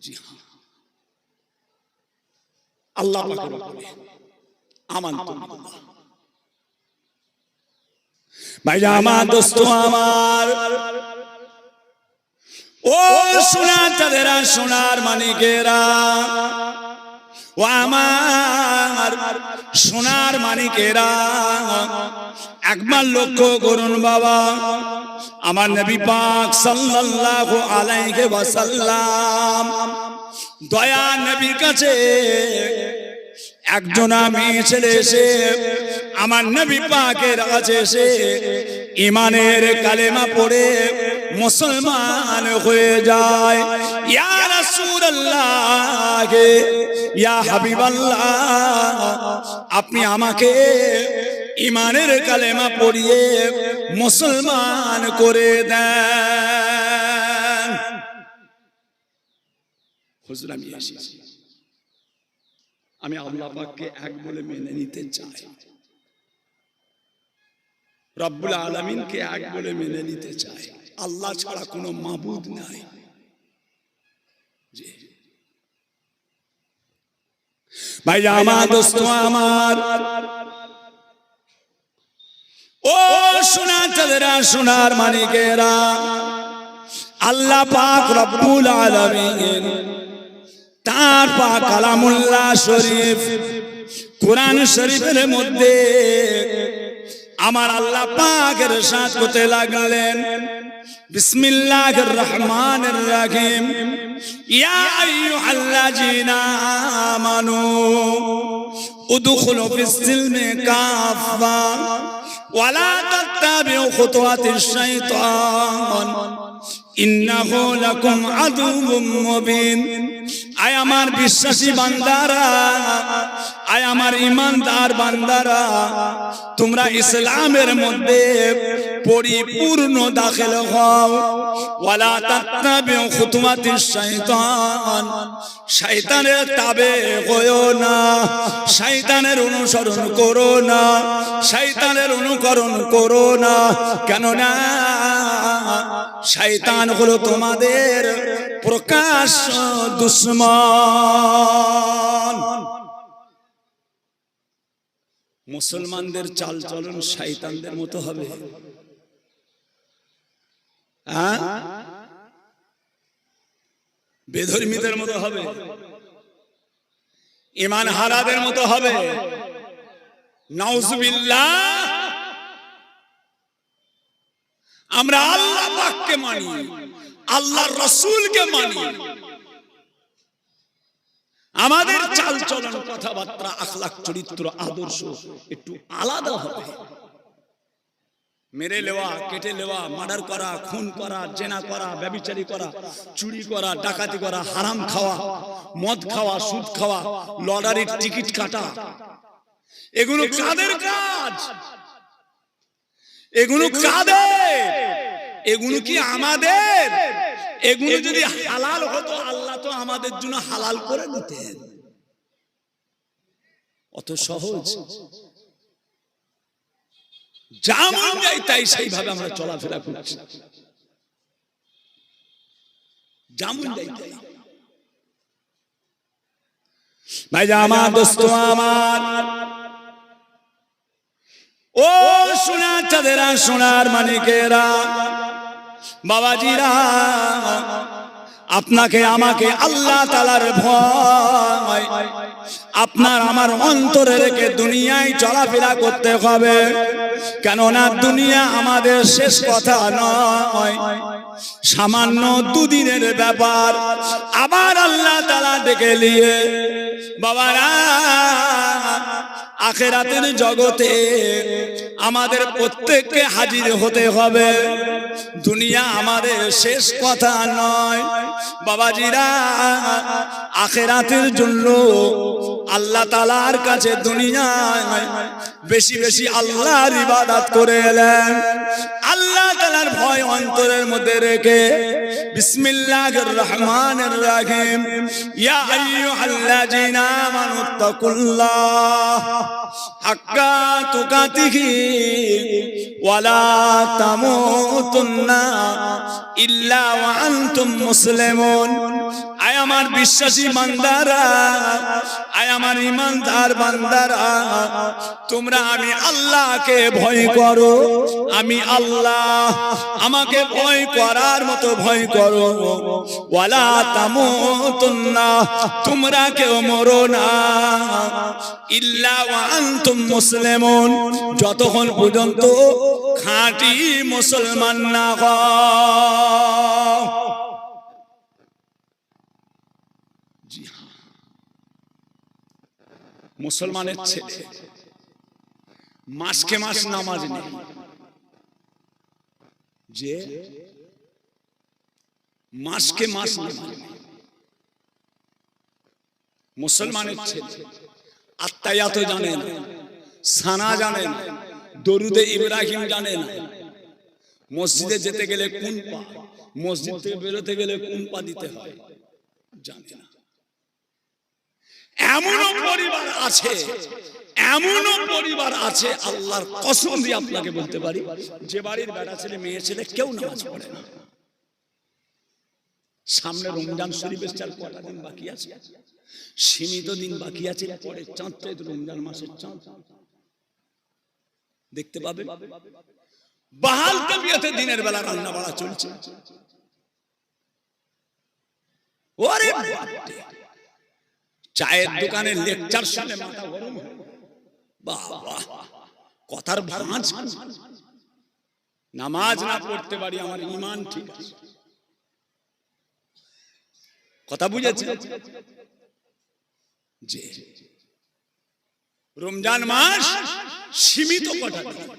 জি হ্যাঁ, আল্লাহ পাকের উপরে আমানত। ভাইরা আমার, দোস্ত আমার, ও সোনার চাঁদেরা, সোনার মানিকেরা, ও আমার সোনার মানিকেরা, একবার লক্ষ্য করুন বাবা, আমার নবী পাক সাল্লাল্লাহু আলাইহি ওয়াসাল্লাম দয়া নবীর কাছে একজন মেয়ে ছেলে এসে আমার নবী পাকের কাছে এসে ঈমানের কালেমা পড়ে মুসলমান হয়ে যায়। ইয়া রাসূলুল্লাহ, ইয়া হাবিবাল্লাহ, আপনি আমাকে ঈমানের কালেমা পড়িয়ে মুসলমান করে দেন। হুজুর, আমি এসেছি, আমি আল্লাহ পাককে এক বলে মেনে নিতে চাই, রব্বুল আলামিনকে এক বলে মেনে নিতে চাই, আল্লাহ ছাড়া কোনো মাবুদ নাই। ভাই আমার, দোস্ত আমার, ও সোনার চাঁদেরা, সোনার মানিকেরা, আল্লাহ পাক রব্বুল আলামিন তার পাক কালামুল্লাহ শরীফ কোরআন শরীফের মধ্যে আমার আল্লাহ পাক ইরশাদ করতে লাগলেন, বিসমিল্লাহির রহমানির রহিম, ইয়া আইয়ুহাল্লাযীনা আমানু উদখুলু ফিস-সিলমি কাফা ওয়া লা তাত্তাবিউ খুতুওয়াতিশ শাইতান ইন্নাহু লাকুম আদুউম মুবিন। আয় আমার বিশ্বাসী বান্দারা, আয় আমার ঈমানদার বান্দারা, তোমরা ইসলামের মধ্যে পরিপূর্ণ দাখিল হও। ওয়ালা তাত্তাবিউ খুতুওয়াতিশ শাইতান, শয়তানের তাবে হয়ো না, শয়তানের অনুসরণ করো না, শয়তানের অনুকরণ করো না। কেননা শয়তান হলো তোমাদের প্রকাশ্য দুশমন। মুসলমানদের চাল চলন শয়তানদের মতো হবে, বেধর্মীদের মতো হবে, ঈমান হারাদের মতো হবে। নাউজুবিল্লাহ। আমরা আল্লাহ পাককে মানি, আল্লাহর রাসূলকে মানি, আমাদের চাল চলন, কথাবার্তা, আখলাক, চরিত্র, আদর্শ একটু আলাদা হবে। মেরে নেওয়া, কেটে নেওয়া, মার্ডার করা, খুন করা, জেনা করা, ব্যভিচারী করা, চুরি করা, ডাকাতি করা, হারাম খাওয়া, মদ খাওয়া, সুদ খাওয়া, লটারির টিকিট কাটা, এগুলো কাদের কাজ? এগুলো কাদের? এগুলো কি আমাদের? এগুলো যদি হালাল হতো আল্লাহ তো আমাদের জন্য হালাল করে দিতেন। অত সহজ? যেমন যাই তাই সেইভাবে আমরা চলাফেরা করছি, যেমন যাই তাই। ভাই আমার, দোস্ত আমার, ও সোনার চাঁদেরা, সোনার মানিকেরা, বাবাজিরা, আপনাকে আমাকে আল্লাহ তাআলার ভয় আপনার আমার অন্তরে রেখে দুনিয়ায় চলাফেরা করতে হবে। কেননা দুনিয়া আমাদের শেষ কথা নয়, সামান্য দুদিনের ব্যাপার। আবার আল্লাহ তাআলা ডেকে নিয়ে বাবারা আখিরাতের জগতে আমাদের প্রত্যেককে হাজির হতে হবে। দুনিয়া আমাদের শেষ কথা নয় বাবাজিরা, আখিরাতের জন্য আল্লাহ তাআলার কাছে দুনিয়ায় বেশি বেশি আল্লাহর ইবাদত করে এলেন। আল্লাহ তাআলার ভয় অন্তরের মধ্যে রেখে বিসমিল্লাহির রহমানির রহিম, ইয়া আইয়ুহাল্লাযীনা আমানুত্তাকুল্লাহ হাক্কা তুকাতিহি ওয়া লা তামুতুন্না ইল্লা ওয়া আনতুম মুসলিমুন। আয় আমার বিশ্বাসী বান্দারা, আয় আমার ঈমানদার বান্দারা, তোমরা আমি আল্লাহকে ভয় করো। আমি আল্লাহ, আমাকে ভয় করার মতো ভয় করো। ওয়ালা তামুতুন্না, তোমরা কেউ মরো না ইল্লা ওয়া আনতুম মুসলিমুন, যতক্ষণ পর্যন্ত খাঁটি মুসলমান না হও। জি হ্যাঁ, মুসলমানের ছেলে মাসকে মাস নামাজ নেই, যে মাসকে মাস নামাজ নেই। মুসলমানের ছেলে আত্তায়াত জানে না, সানা জানে না, দরুদে ইব্রাহিম জানে না, মসজিদে যেতে গেলে কোন পা, মসজিদ থেকে বেরোতে গেলে কোন পা দিতে হয় জানে না। এমনও পরিবার আছে, এমনও পরিবার আছে, আল্লাহর কসম দিয়ে আপনাকে বলতে পারি, যে বাড়ির বেটা ছেলে মেয়ে ছেলে কেউ নামাজ পড়ে না। সামনে রমজান শরীফের চার কটা দিন বাকি আছে, সীমিত দিন বাকি আছে, পরে চাঁদটাই তো রমজান মাসের চাঁদ দেখতে পাবে। বাহাল তবিয়তে দিনের বেলা রান্না বাড়া চলছে। ওরে চায়ের দোকানে লেকচার শুনে মাথা গরম হয়, বাবা কথার ভাঁজ। নামাজ না পড়তে পারি, আমার ঈমান ঠিক আছে, কথা বুঝেছি। যে রমজান মাস সীমিত কটা দিন,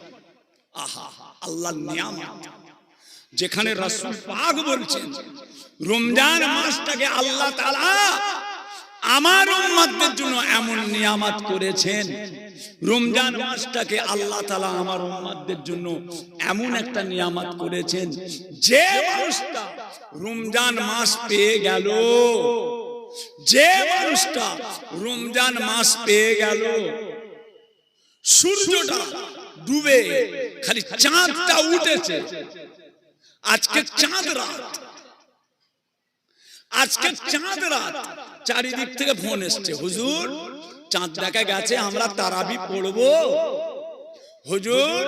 আহা আল্লাহর নিয়ামত, যেখানে রাসূল পাক বলছেন রমজান মাসটাকে আল্লাহ তাআলা আমার উম্মতদের জন্য এমন নিয়ামত করেছেন, রমজান মাসটাকে আল্লাহ তাআলা আমার উম্মতদের জন্য এমন একটা নিয়ামত করেছেন, যে মানুষটা রমজান মাস পেয়ে গেল, যে মানুষটা রমজান মাস পেয়ে গেল, সূর্যটা ডুবে খালি চাঁদটা উঠেছে, আজকে চাঁদ রাত, আজকে চাঁদ রাত, চারিদিক থেকে ফোন এসছে, হুজুর চাঁদ দেখা গেছে, আমরা তারাবি পড়বো, হুজুর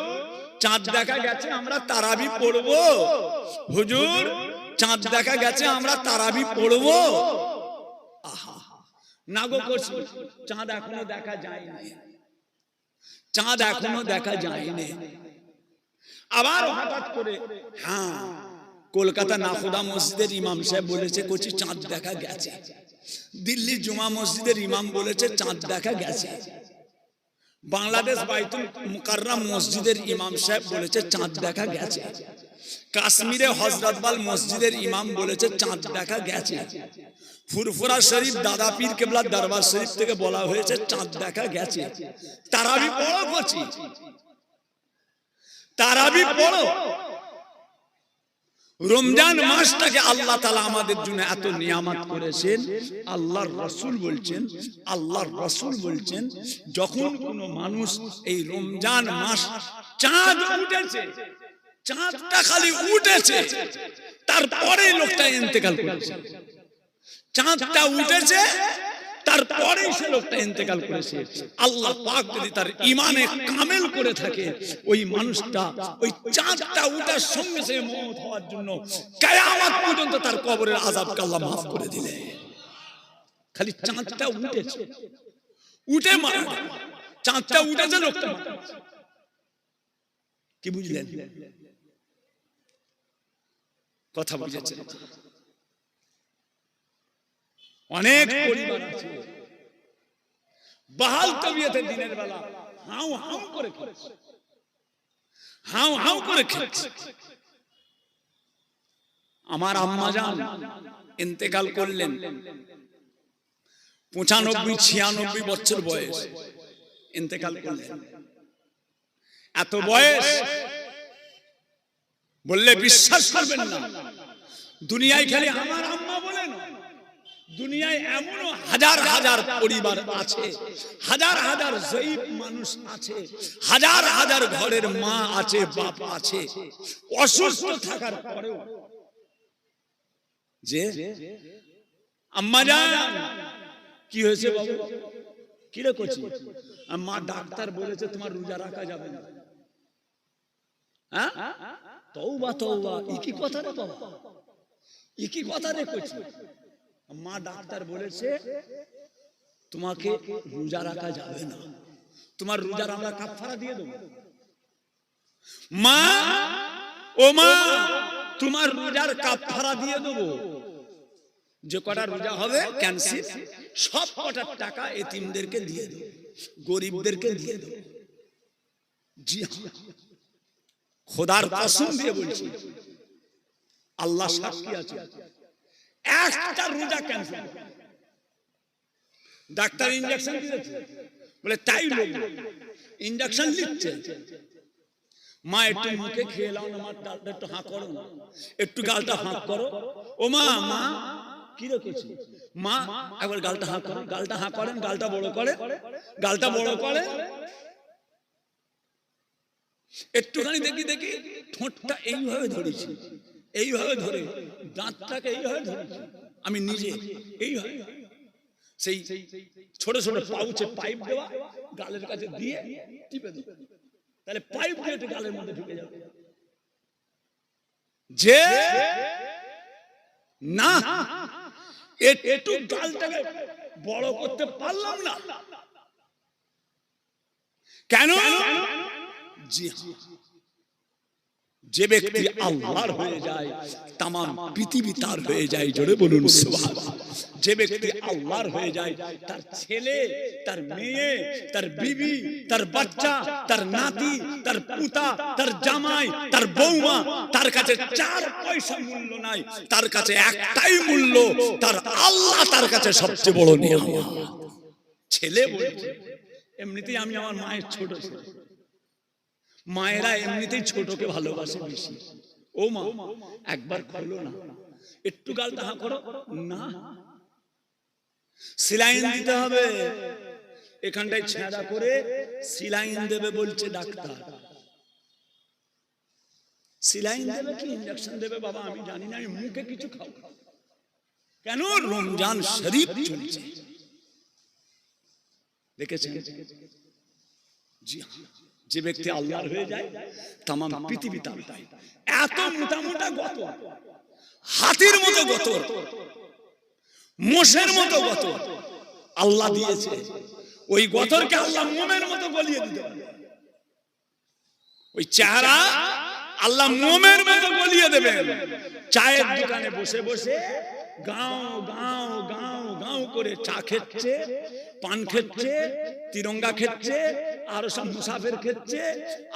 চাঁদ দেখা গেছে, আমরা তারাবি পড়বো, হুজুর চাঁদ দেখা গেছে, আমরা তারাবি পড়বো। আহা না গো করছি, চাঁদ এখনো দেখা যায়নি, চাঁদ এখনো দেখা যায়নি। আবার হঠাৎ করে হ্যাঁ কলকাতা নাখোদা মসজিদের ইমাম সাহেব বলেছে কোচি চাঁদ দেখা গেছে, দিল্লি জুমা মসজিদের ইমাম বলেছে চাঁদ দেখা গেছে, বাংলাদেশ বাইতুল মুকাররম মসজিদের ইমাম সাহেব বলেছে চাঁদ দেখা গেছে, কাশ্মীরে হযরতবাল মসজিদের ইমাম বলেছে চাঁদ দেখা গেছে, ফুরফুরা শরীফ দাদা পীর কেবলা দরবার শরীফ থেকে বলা হয়েছে চাঁদ দেখা গেছে। তারাবি পড়ো কোচি, তারাবি পড়ো। রমজান মাসটাকে আল্লাহ তাআলা আমাদের জন্য এত নিয়ামত করেছেন। আল্লাহর রাসূল বলছেন, আল্লাহর রাসূল বলছেন, যখন কোনো মানুষ এই রমজান মাস চাঁদ উঠেছে, চাঁদটা খালি উঠেছে, তারপরে লোকটা ইন্তেকাল করেছে, চাঁদটা উঠেছে তারপরে সে লোকটা ইন্তেকাল করেছে। আল্লাহ পাক যদি তার ঈমানে কামেল করে থাকে, ওই মানুষটা ওই চাঁদটা উঠার সঙ্গে সঙ্গে মওত হওয়ার জন্য কিয়ামত পর্যন্ত তার কবরের আযাবকে আল্লাহ মাফ করে দিলে। খালি চাঁদটা উঠেছে, উঠে মারা, চাঁদটা উঠেছে লোকটা মারা। কি বুঝলেন? কথা বুঝেছেন? অনেক পরিবার আছে বাহাল তবিয়তে দিনের বেলা হাউ হাউ করে খাচ্ছে, হাউ হাউ করে খাচ্ছে। আমার আম্মা জান ইন্তেকাল করলেন, 95-96 বছর বয়স, ইন্তেকাল করলেন। এত বয়স বললে বিশ্বাস করবেন না। দুনিয়ায় খালি আমার আম্মা বলে না, দুনিয়ায় এমনও হাজার হাজার পরিবার আছে, হাজার হাজার জয়ীফ মানুষ আছে, হাজার হাজার ঘরের মা আছে, বাপ আছে, অসুস্থ থাকার পরেও যে আম্মা জান কি হয়েছে বাবু, কি রে করছি? মা ডাক্তার বলেছে তোমার রোজা রাখা যাবে না। হ্যাঁ, তওবা তওবা, কি কথা রে বাবা, কি কথা রে করছি? মা ডাক্তার বলেছে তোমাকে রোজা রাখা যাবে না, তোমার রোজার আমরা কাফারা দিয়ে দেব। মা, ও মা, তোমার রোজার কাফারা দিয়ে দেব। যে কটা রোজা হবে ক্যান্সেল, সব কটার টাকা এতিমদেরকে দিয়ে দেব, গরিবদেরকে দিয়ে দেব। জি খোদার কসম দিয়ে বলছি, আল্লাহ সাক্ষী আছে, একটা রোজা ক্যান্সেল। ডাক্তার ইনজেকশন দিয়েছে বলে তাই লোক ইনজেকশন দিচ্ছে। মা একটু মুখে খেয়ে নাও না, মা গালটা একটু হাঁ করো না, একটু গালটা হাঁ করো। ও মা, মা কি রেখেছি? মা একবার গালটা হাঁ করেন, গালটা হাঁ করেন, গালটা বড় করে, গালটা বড় করে, একটুখানি দেখি দেখি ঠোঁটটা এইভাবে ধরেছি, এইভাবে ধরে দাঁতটাকে এইভাবে ধরেছি আমি নিজে, এইভাবে সেই ছোট ছোট পাউচে পাইপ দেওয়া, গালের কাছে দিয়ে টিপে দেবো, তাহলে পাইপ দিয়ে গালের মধ্যে ঢুকে যাবে। যে না একটু গালটাকে বড় করতে পারলাম না, কেন? জি যে ব্যক্তি আল্লাহর হয়ে যায় তামাম পৃথিবী তার হয়ে যায়। জোরে বলুন সুবহানাল্লাহ। যে ব্যক্তি আল্লাহর হয়ে যায়, তার ছেলে, তার মেয়ে, তার বিবি, তার বাচ্চা, তার নাতি, তার পুতা, তার জামাই, তার বৌমা, তার কাছে 4 পয়সা মূল্য নাই, তার কাছে একটাই মূল্য, তার আল্লাহ তার কাছে সবচেয়ে বড় নিয়ামত। ছেলে বলছে এমনিতেই আমি আমার মায়ের ছোট ছেলে, মায়েরা এমনিতেই ছোটকে ভালোবাসে বেশি। ও মা একবার খোলো না, একটু গালটা হাঁ করো না, সিলাইন দিতে হবে, এখানটায় ছেঁড়া করে সিলাইন দেবে বলছে ডাক্তার। সিলাইন দেবে কি ইনজেকশন দেবে বাবা আমি জানি না, আমি মুখে কিছু খাও। কেন? রমজান শরীফ চলছে, দেখেছেন? জি যে ব্যক্তি আল্লাহর হয়ে যায় তামাম পৃথিবী তার। এত মোটা মোটা গত, হাতির মতো গত, মোষের মতো গত আল্লাহ দিয়েছে, ওই গতরকে আল্লাহ মোমের মতো গলিয়ে দিতে পারে। ওই চেহারা আল্লাহ মোমের মতো গলিয়ে দেবে। চায়ের দোকানে বসে বসে গাঁও গাঁও গাঁও গাঁও করে চা খেচ্ছে, পান খেচ্ছে, তিরঙ্গা খেচ্ছে, আর সব মুসাফির খেচ্ছে,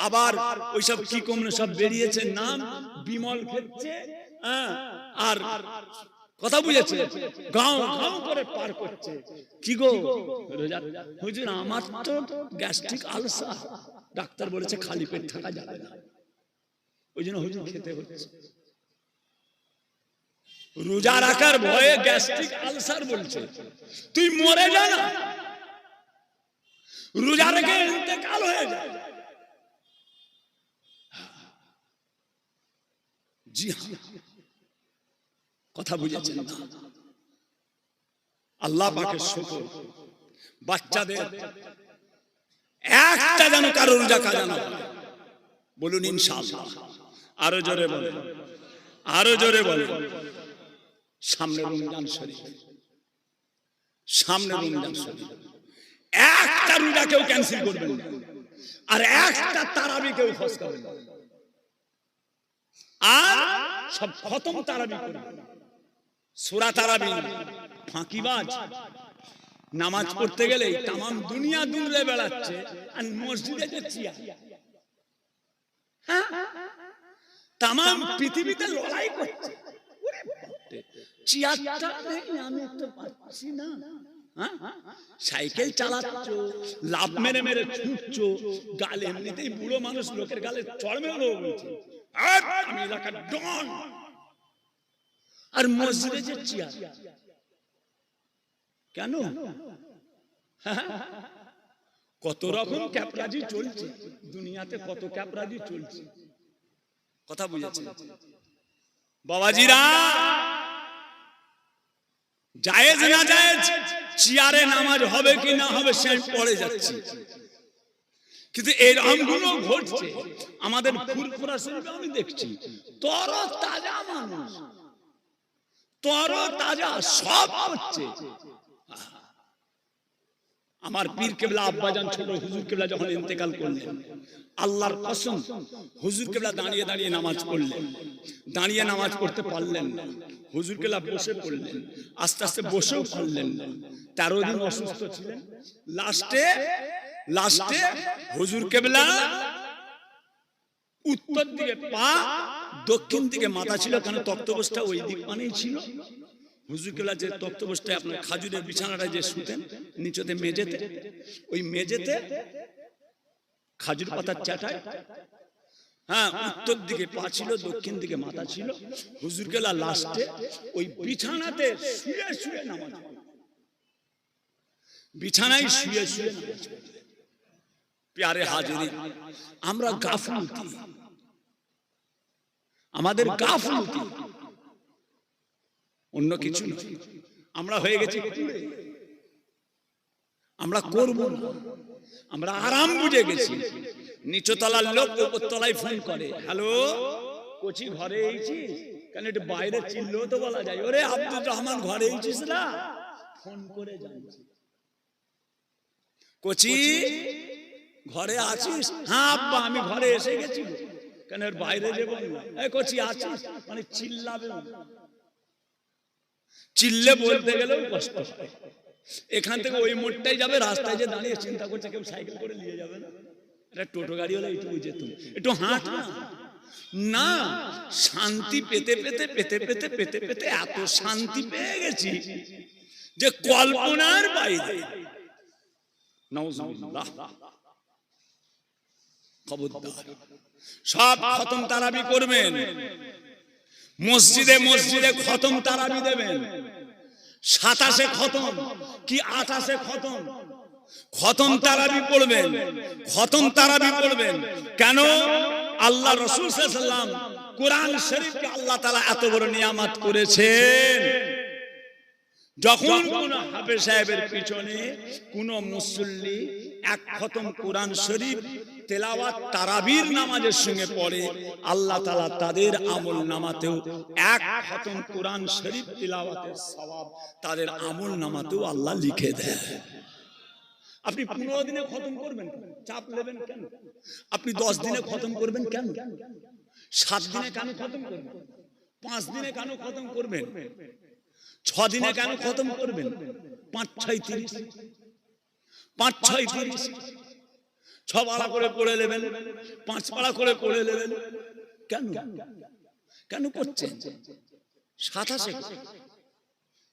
আবার ওইসব কি কমনে সব বেরিয়েছে নাম, বিমল খেচ্ছে, আর কথা বুঝেছে, গাঁও গাঁও করে পার করছে। কি গো হুজুর আমার তো গ্যাস্ট্রিক আলসার, ডাক্তার বলেছে খালি পেট থাকা যাবে না, ওই জন্য হুজুর খেতে হচ্ছে। রোজা রাখার ভয়ে গ্যাস্ট্রিক আলসার বলছে, তুই মরে যা না, রোজা রেখে ইন্তেকাল হয়ে যায়। জি কথা বুঝেছেন না? আল্লাহ পাকের শুকর, বাচ্চাদের একটা যেন কারো রোজা কাজা না হয়, বলুন ইনশাআল্লাহ। আরো জোরে বলেন, আরো জোরে বলেন। সামনে রমজান শরীফ, সামনে রমজান শরীফ, একটা রোজা কেউ ক্যান্সেল করবেন না, আর একটা তারাবি কেউ খরচ করবেন না, আর সব খতম তারাবি করবেন। সূরা তারাবি ফাঁকিবাজ নামাজ পড়তে গেলে তামাম দুনিয়া দুলে বেড়াচ্ছে, আর মসজিদে যে চেয়ার, তামাম পৃথিবীতে লড়াই করছে, চেয়ারটা নেই আমি তো পাচ্ছি না। সাইকেল চালাচ্ছ, লাভ মেরে মেরে ছুটছো, গালে এমনিতেই বুড়ো মানুষ, লোকের গালে চড় মেরে বলছে আমি এলাকার ডন, আর মসজিদে যে চেয়ার কেন? কত রকম ক্যাপরাজি চলছে দুনিয়াতে, কত ক্যাপরাজি চলছে, কথা বুঝেছেন বাবাজিরা? জায়েজ না জায়েজ, চেয়ারে নামাজ হবে কি না হবে সে আমি পড়ে যাচ্ছি, কিন্তু এরকম গুলো ঘটছে আমাদের ফুরফুরা শরীফে আমি দেখছি। তর তাজা মানুষ, তর তাজা সব হচ্ছে। আমার পীর কেবলা আব্বাজান ছোট হুজুর কেবলা যখন ইন্তেকাল করলেন, আল্লাহর কসম হুজুর কেবলা দাঁড়িয়ে দাঁড়িয়ে নামাজ পড়লেন, দাঁড়িয়ে নামাজ পড়তে পারলেন না, হুজুর কেবলা বসে পড়লেন, আস্তে আস্তে বসেও পারলেন না, 13 দিন অসুস্থ ছিলেন। লাস্টে হুজুর কেবলা উত্তর দিকে পা, দক্ষিণ দিকে মাথা ছিল, কেন তক্তপোষটা ওই দিক মানেই ছিল। হুজুর কেবলা যে তক্তপোষটায় আপনার খাজুরের বিছানাটা যে শুতেন নিচেতে মেঝেতে, ওই মেঝেতে খাজুর পাতার চাটায়, হ্যাঁ, উত্তর দিকে পা ছিল, দক্ষিণ দিকে মাথা ছিল। হুজুর কেবলা লাস্টে ওই বিছানাতে শুয়ে শুয়ে নামাজ পড়লেন, বিছানায় শুয়ে শুয়ে নামাজ পড়লেন। প্যারে হাজিরিন, আমরা গাফলতি, আমাদের গাফলতি, অন্য কিছু নয়। আমরা হয়ে গেছি, আমরা করব না, আমরা আরাম বুঝে গেছি। নিচতলার লোক উপরতলায় ফোন করে, হ্যালো কোচি ঘরে এইছিস, কেন একটু বাইরে চিল্লেও তো বলা যায়, ওরে আব্দুর রহমান ঘরে এইছিস না, ফোন করে জানছি। কোচি ঘরে আছিস? হ্যাঁ আব্বা আমি ঘরে এসে গেছি, কেন এর বাইরে যে বললাম এই কোচি আছিস, মানে চিল্লাবে, চিল্লে বলতে গেলেও কষ্ট হয়। এখান থেকে ওই মোড়টাই যাবে, রাস্তায় যে দাঁড়িয়ে চিন্তা করছে কেউ সাইকেল করে নিয়ে যাবে না, এটা টোটো গাড়ি হলে একটু যেতুম, একটু হাঁট না। শান্তি পেতে পেতে পেতে পেতে পেতে পেতে এত শান্তি পেয়ে গেছি যে কল্পনার বাইরে। নাউজুবিল্লাহ, খবরদার, সব খতম তারাবি করবেন, মসজিদে মসজিদে খতম তারাবি দেবেন। 27 খতম কি 28 খতম, খতম তারাবি পড়বেন, খতম তারাবি পড়বেন। কেন? আল্লাহ রাসূল সাল্লাল্লাহু আলাইহি ওয়াসাল্লাম কোরআন শরীফকে আল্লাহ তাআলা এত বড় নিয়ামত করেছেন, যখন কোন হাফেজ সাহেবের পিছনে কোন মুসল্লি এক খতম কোরআন শরীফ তেলাওয়াত তারাবির নামাজের সঙ্গে পড়ে, আল্লাহ তাআলা তাদের আমল নামাতেও এক খতম কোরআন শরীফ তিলাওয়াতের সওয়াব তাদের আমল নামাতেও আল্লাহ লিখে দেয়। আপনি 15 দিনে খতম করবেন, চাপ নেবেন কেন? আপনি 10 দিনে খতম করবেন কেন? 7 দিনে কেন খতম করবেন? 5 দিনে কেন খতম করবেন? 6 দিনে কেন খতম করবেন? 5 6 30, 5 6 30, 6 পারা করে পড়ে নেবেন, 5 পারা করে পড়ে নেবেন। কেন কেন করছেন? 27,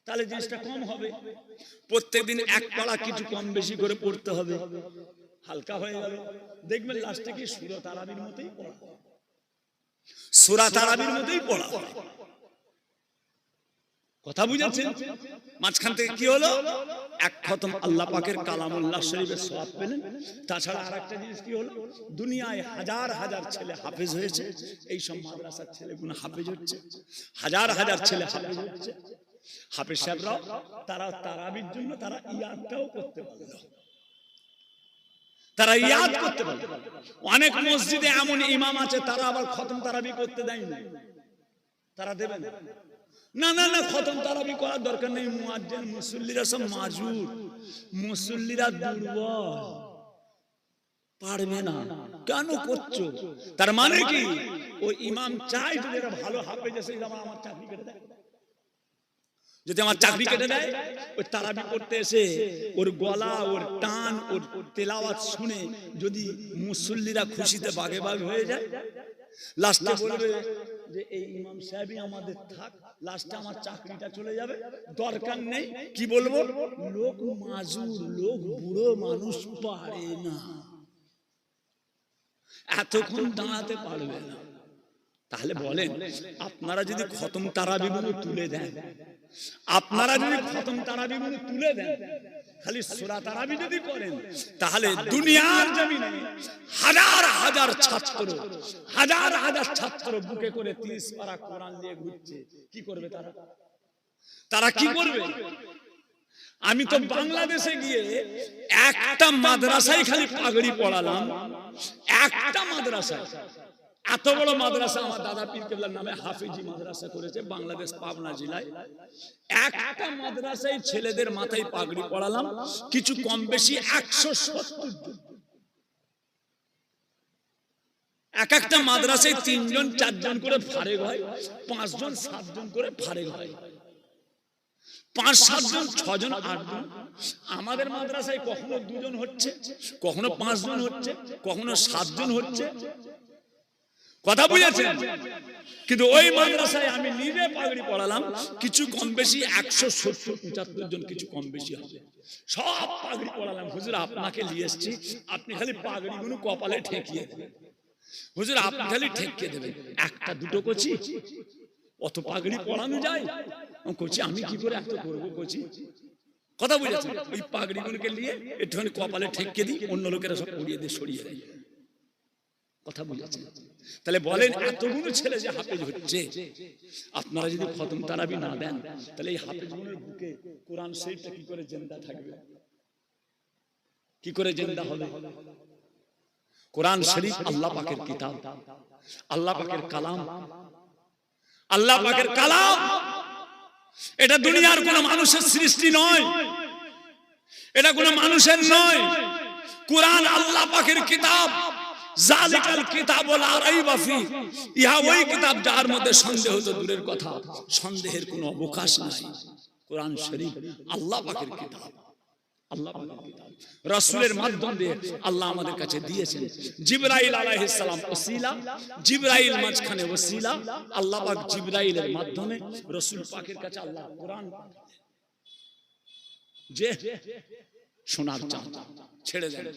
তাহলে জিনিসটা কম হবে। প্রত্যেকদিন 1 পারা কিছু কম বেশি করে পড়তে হবে, হালকা হয়ে গেল। দেখবেন লাস্টে কি সূরা তারাবির মতোই পড়া, সূরা তারাবির মতোই পড়া। কথা বুঝেছেন? মাঝখান থেকে কি হলো? 1 খতম আল্লাহ পাকের কালামুল্লাহ শরীফের সওয়াব পেলেন। তাছাড়া আরেকটা জিনিস কি হলো? দুনিয়ায় হাজার হাজার ছেলে হাফেজ হয়েছে, এই সব মাদ্রাসার ছেলেগুলো হাফেজ হচ্ছে, হাজার হাজার ছেলে হাফেজ হচ্ছে। হাফেজ সাহেবরাও তারা তারাবির জন্য তারা ইয়াদটাও করতে পারলো, তারা ইয়াদ করতে পারলো। অনেক মসজিদে এমন ইমাম আছে তারা আবার খতম তারাবি করতে দেয় না, তারা দেবে না। না না না, খতম তারাবি করার দরকার নেই, মুয়াজ্জিন মুসল্লিরা সব মাজুর, মুসল্লিরা দুর্বল, পারবে না। কেন করছো? তার মানে কি ওই ইমাম চাই যদি এরা ভালো হাফেজ আছে আমার চাকরি কেটে দেয়, যদি আমার চাকরি কেটে দেয়, ওই তারাবি করতে এসে ওর গলা, ওর টান, ওর তেলাওয়াত শুনে যদি মুসল্লিরা খুশিতে বাগে বাগ হয়ে যায়, লাস্টে বলবে যে এই ইমাম সাহেবই আমাদের থাক, লাস্টে আমার চাকরিটা চলে যাবে, দরকার নেই। কি বলবো? লোক মাজুর, লোক বুড়ো মানুষ পারে না, এতক্ষণ দাঁড়াতে পারবে না। তাহলে বলেন, আপনারা যদি খতম তারাবিগুলো তুলে দেন, আপনারা যদি খতম তারাবিগুলো তুলে দেন, খালি সূরা তারাবি যদি করেন, তাহলে দুনিয়ার জমিনে হাজার হাজার ছাত্র, হাজার হাজার ছাত্র বুকে করে 30 পারা কোরআন নিয়ে ঘুরছে। কি করবে তারা? তারা কি করবে? আমি তো বাংলাদেশে গিয়ে একটা মাদ্রাসায় খালি পাগড়ি পড়ালাম, একটা মাদ্রাসায়। এত বড় মাদ্রাসা আমার দাদা পীর কেবলার নামে হাফিজি মাদ্রাসা করেছে বাংলাদেশ পাবনা জেলায়। একটা মাদ্রাসায় ছেলেদের মাথায় পাগড়ি পড়ালাম, কিছু কম বেশি 170 জন। এক একটা মাদ্রাসায় 3 জন 4 জন করে ফারেক হয়, 5 জন 7 জন করে ফারেক হয়, 5-7 জন 6 জন 8 জন। আমাদের মাদ্রাসায় কখনো 2 জন হচ্ছে, কখনো 5 জন হচ্ছে, কখনো 7 জন হচ্ছে। কথা বুঝেছেন? কিন্তু ওই মাদ্রাসায় আমি নিজে পাগড়ি পড়ালাম, কিছু কম বেশি 170-75 জন, কিছু কম বেশি হবে। সব পাগড়ি পড়ালাম। হুজুর আপনাকে নিয়ে এসেছি, আপনি খালি পাগড়িগুলো কপালে ঠেকিয়ে দেবেন। হুজুর আপনি খালি ঠেকিয়ে দেবেন। একটা দুটো কচি অত পাগড়ি পড়ানো যায়? কচি আমি কি করে এত করবো কচি? কথা বুঝেছেন? ওই পাগড়িগুলোকে নিয়ে একটুখানি কপালে ঠেকিয়ে দিই, অন্য লোকেরা সব উড়িয়ে দিয়ে সরিয়ে দেয়। কথা বুঝেছেন? তাহলে বলেন এতগুলো ছেলে যে হাফেজ হচ্ছে, আপনারা যদি খতম তারাবি না দেন, তাহলে এই হাফেজগুলোর বুকে কোরআন শরীফটা কি করে জিন্দা থাকবে? কি করে জিন্দা হবে? কোরআন শরীফ আল্লাহ পাকের কিতাব, আল্লাহ পাকের কালাম, আল্লাহ পাকের কালাম। এটা দুনিয়ার কোন মানুষের সৃষ্টি নয়, এটা কোন মানুষের নয়। কোরআন আল্লাহ পাকের কিতাব। জালিকাল কিতাবুল লা রাইবা ফি, ইহা ওই কিতাব যার মধ্যে সন্দেহ তো দূরের কথা, সন্দেহের কোনো অবকাশ নাই। কোরআন শরীফ আল্লাহ পাকের কিতাব, আল্লাহ পাকের কিতাব। রাসূলের মাধ্যম দিয়ে আল্লাহ আমাদের কাছে দিয়েছেন। জিবরাইল আলাইহিস সালাম ওসিলা, জিবরাইল মাঝখানে ওসিলা। আল্লাহ পাক জিবরাইলের মাধ্যমে রাসূল পাকের কাছে আল্লাহ কোরআন যে শোনার চাঁদ ছেড়ে দেন।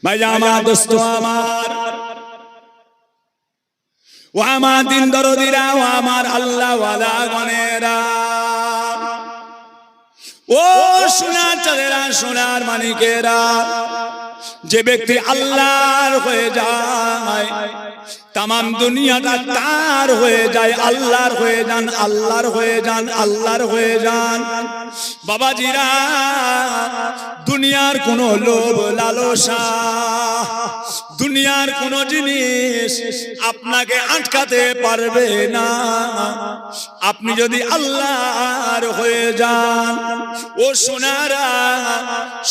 ভাইয়া আমার দোস্ত আমার, ও আমার দিন দরদিরা, ও আমার আল্লাহ ওয়ালা গনেরা, ও সোনার চাঁদেরা, সোনার মানিকেরা, যে ব্যক্তি আল্লাহর হয়ে যায় তামাম দুনিয়াটা তার হয়ে যায়। আল্লাহর হয়ে যান, আল্লাহর হয়ে যান, আল্লাহর হয়ে যান। বাবাজিরা, দুনিয়ার কোন লোভ লালসা, দুনিয়ার কোন জিনিস আপনাকে আটকাতে পারবে না। আপনি যদি আল্লাহর হয়ে যান, ও সোনারা,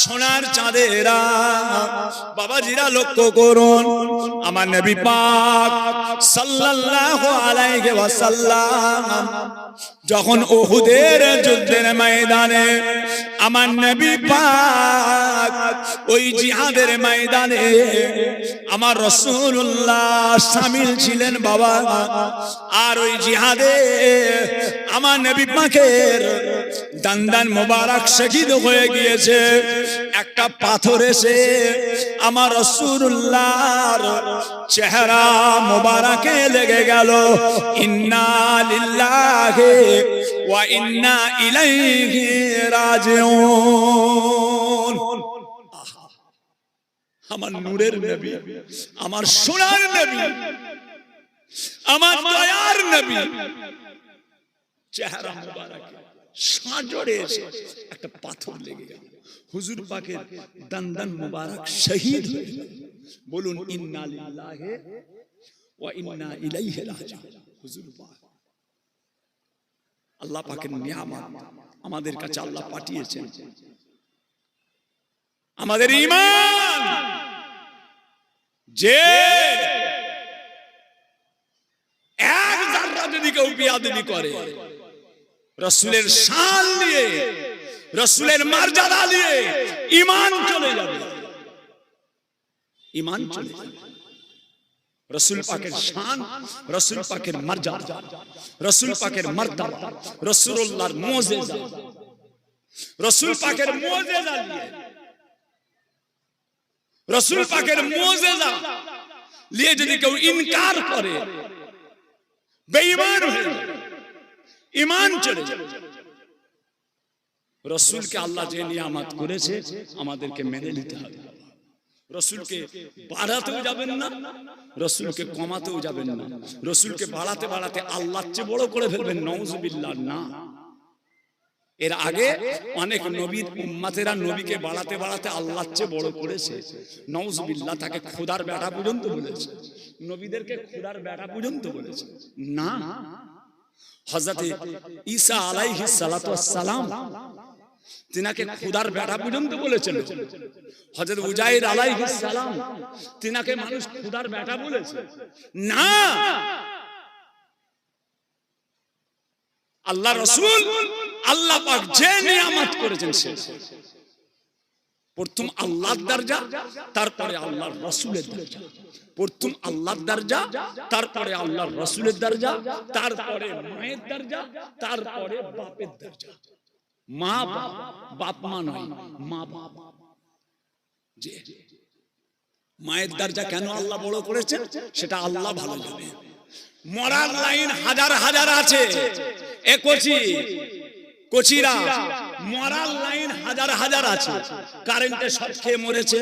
সোনার চাঁদেরা, বাবাজিরা লক্ষ্য করুন, আমার নবী পাক সাল্লাল্লাহু আলাইহি ওয়াসাল্লাম যখন উহুদের যুদ্ধের ময়দানে, আমার নবী পাক ওই জিহাদের ময়দানে আমার রাসূলুল্লাহ শামিল ছিলেন বাবা। আর ওই জিহাদে আমার নবী পাকের দান্দান মোবারক শহীদ হয়ে গিয়েছে। একটা পাথর এসে আমার রাসূলুল্লাহর চেহারা মোবারকে লেগে গেল। ইন্না লিল্লাহি ওয়া ইন্না ইলাইহি রাজিউন। আমার নূরের নবী, আমার সোনার নবী, আমার দয়ার নবী চেহারা মোবারকে সাজরে এসে একটা পাথর লেগে গেল। হুজুর পাকের দান্দান মোবারক শহীদ হয়ে গেল। বলুন ইন্না লিল্লাহি ওয়া ইন্না ইলাইহি রাজিউন। হুজুর পাক আল্লাহ পাকের নিয়ামত আমাদের কাছে আল্লাহ পাঠিয়েছেন। আমাদের ঈমান যে এক যারা যদি কেউ বিয়াদবি করে, রাসূলের শান নিয়ে, রাসূলের মর্যাদা নিয়ে ঈমান চলে যাবে, ঈমান চলে যাবে। রাসূল পাকের শান, রাসূল পাকের মর্যাদা, রাসূল পাকের মর্তবা, রাসূলুল্লাহর মুজিজা, রাসূল পাকের মুজিজা নিয়ে, রাসূল পাকের মুজিজা নিয়ে যদি কেউ ইনকার করে, বেঈমান হয়ে যাবে, ঈমান চলে যাবে। রাসূলকে আল্লাহ যে নিয়ামত করেছে আমাদেরকে মেনে নিতে হবে। রসুলকে বাড়াতেও যাবেন না, রসুলকে কমাতেও যাবেন না। রসুলকে বাড়াতে বাড়াতে আল্লাহর চেয়ে বড় করে ফেলবেন, নাউজুবিল্লাহ। না, এর আগে অনেক নবীর উম্মতেরা নবীকে বাড়াতে বাড়াতে আল্লাহর চেয়ে বড় করেছে, নাউজুবিল্লাহ। তাকে খোদার বেটা পর্যন্ত বলেছে, নবীদেরকে খোদার বেটা পর্যন্ত বলেছে। না, হযরতে ঈসা আলাইহিস সালাতু ওয়াস সালাম তিনাকে খোদার বেটা পর্যন্ত বলেছেন। হযরত উজাইর আলাইহিস সালাম তিনাকে মানুষ খোদার বেটা বলেছে। না, আল্লাহ রাসূল আল্লাহ পাক যে নিয়ামত করেছেন সে প্রথম আল্লাহর দরজা, তারপরে আল্লাহর রাসূলের দরজা। প্রথম আল্লাহর দরজা, তারপরে আল্লাহর রাসূলের দরজা, তারপরে মায়ের দরজা, তারপরে বাপের দরজা। মা বাপ মা নয়, মা বাপ। যে মায়ের দরজা কেন আল্লাহ বড় করেছেন সেটা আল্লাহ ভালো জানে। মরার লাইন হাজার হাজার আছে, এ কোচিরা মরার লাইন হাজার হাজার আছে। কারেন্টে শক খেয়ে মরেছে,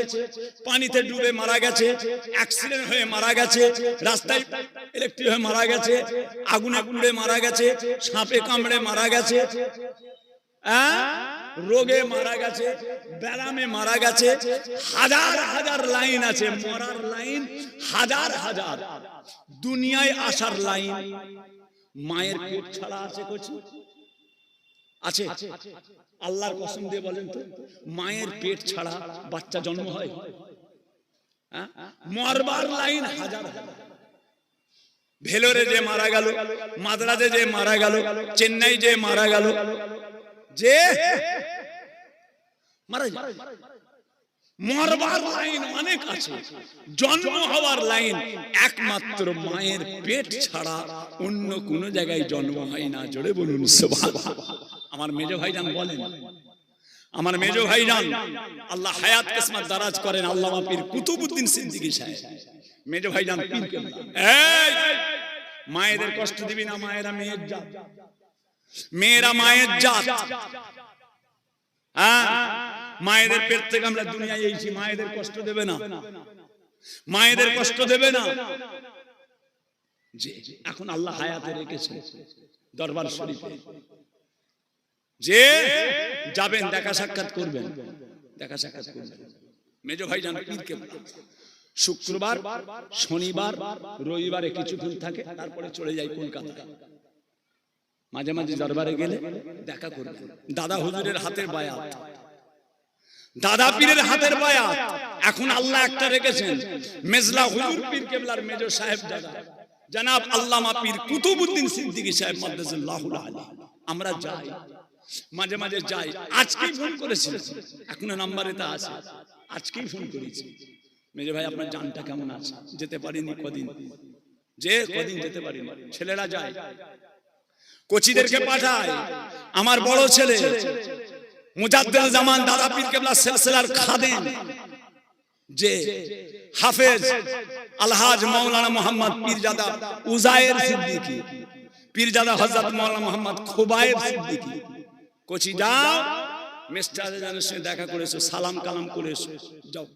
পানিতে ডুবে মারা গেছে, অ্যাক্সিডেন্ট হয়ে মারা গেছে, রাস্তায় ইলেকট্রিক হয়ে মারা গেছে, আগুনে পুড়ে মারা গেছে, সাপে কামড়ে মারা গেছে, রোগে মারা গেছে, ব্যারামে মারা গেছে। হাজার হাজার লাইন আছে, মরার লাইন হাজার হাজার। দুনিয়ায় আসার লাইন মায়ের পেট ছাড়া আছে কিছু আছে? আল্লাহর কসম দিয়ে বলেন তো, মায়ের পেট ছাড়া বাচ্চা জন্ম হয়? মরবার লাইন হাজার হাজার। ভেলোরে যে মারা গেল, মাদ্রাজে যে মারা গেল, চেন্নাই যে মারা গেল, যে মারা যায়, মরবার লাইন অনেক আছে। জন্ম হওয়ার লাইন একমাত্র মায়ের পেট ছাড়া অন্য কোন জায়গায় জন্ম হয় না। জোরে বলুন সুবহানাল্লাহ। আমার মেজো ভাইজান বলেন, আমার মেজো ভাইজান আল্লাহ হায়াত কিসমত দারাজ করেন, আল্লামা পীর কুতুবউদ্দিন সিদ্দিকী সাহেব, মেজো ভাইজান পীর কেবলা। এই মায়েদের কষ্ট দিবি না, মায়েরা মেয়ের জাত, মেয়েরা মায়ের জাত। মায়েদের পেট থেকে আমরা দুনিয়ায় এসেছি, মায়েদের কষ্ট দেবে না, মায়েদের কষ্ট দেবে না। যে এখন আল্লাহ হায়াতে রেখেছে দরবার শরীফে, যে যাবেন দেখা সাক্ষাৎ করবেন, দেখা সাক্ষাৎ করবেন। মেজো ভাইজান পীর কেবলা শুক্রবার, শনিবার, রবিবারে কিছুক্ষণ থাকে, তারপরে চলে যায় কলকাতা। মাঝে মাঝে দরবারে গেলে দেখা করবেন। দাদা হুজুরের হাতের বায়াত, দাদা পীরের হাতের বায়াত। এখন আল্লাহ একটা রেখেছেন, মেজলা হুজুর পীর কেবলার মেজো সাহেব দাদা জনাব আল্লামা পীর কুতুবউদ্দিন সিদ্দিকী সাহেব মাদ্দাসাল্লাহুল আলী। আমরা যাই, মাঝে মাঝে যাই। আজকেই ফোন করেছিলাম, এখনো নাম্বারে তা আছে, আজকেই ফোন করেছি, মেজো ভাই আপনার জানটা কেমন আছে? যেতে পারিনি কদিন, যে কদিন যেতে পারিনি। ছেলেরা যায়, কোচিদেরকে পাঠায়। আমার বড় ছেলে মুজাদ্দেদ জামান দাদা পীর কেবলা সিলসিলার খাদেম, যে হাফেজ আলহাজ মাওলানা মোহাম্মদ পীরজাদা উজায়ের সিদ্দিকী, পীরজাদা হযরত মাওলানা মোহাম্মদ খুবায়েব সিদ্দিকী। কোচি যাও, মিস্টারের সঙ্গে দেখা করেছো, সালাম কালাম করেছো, যাও।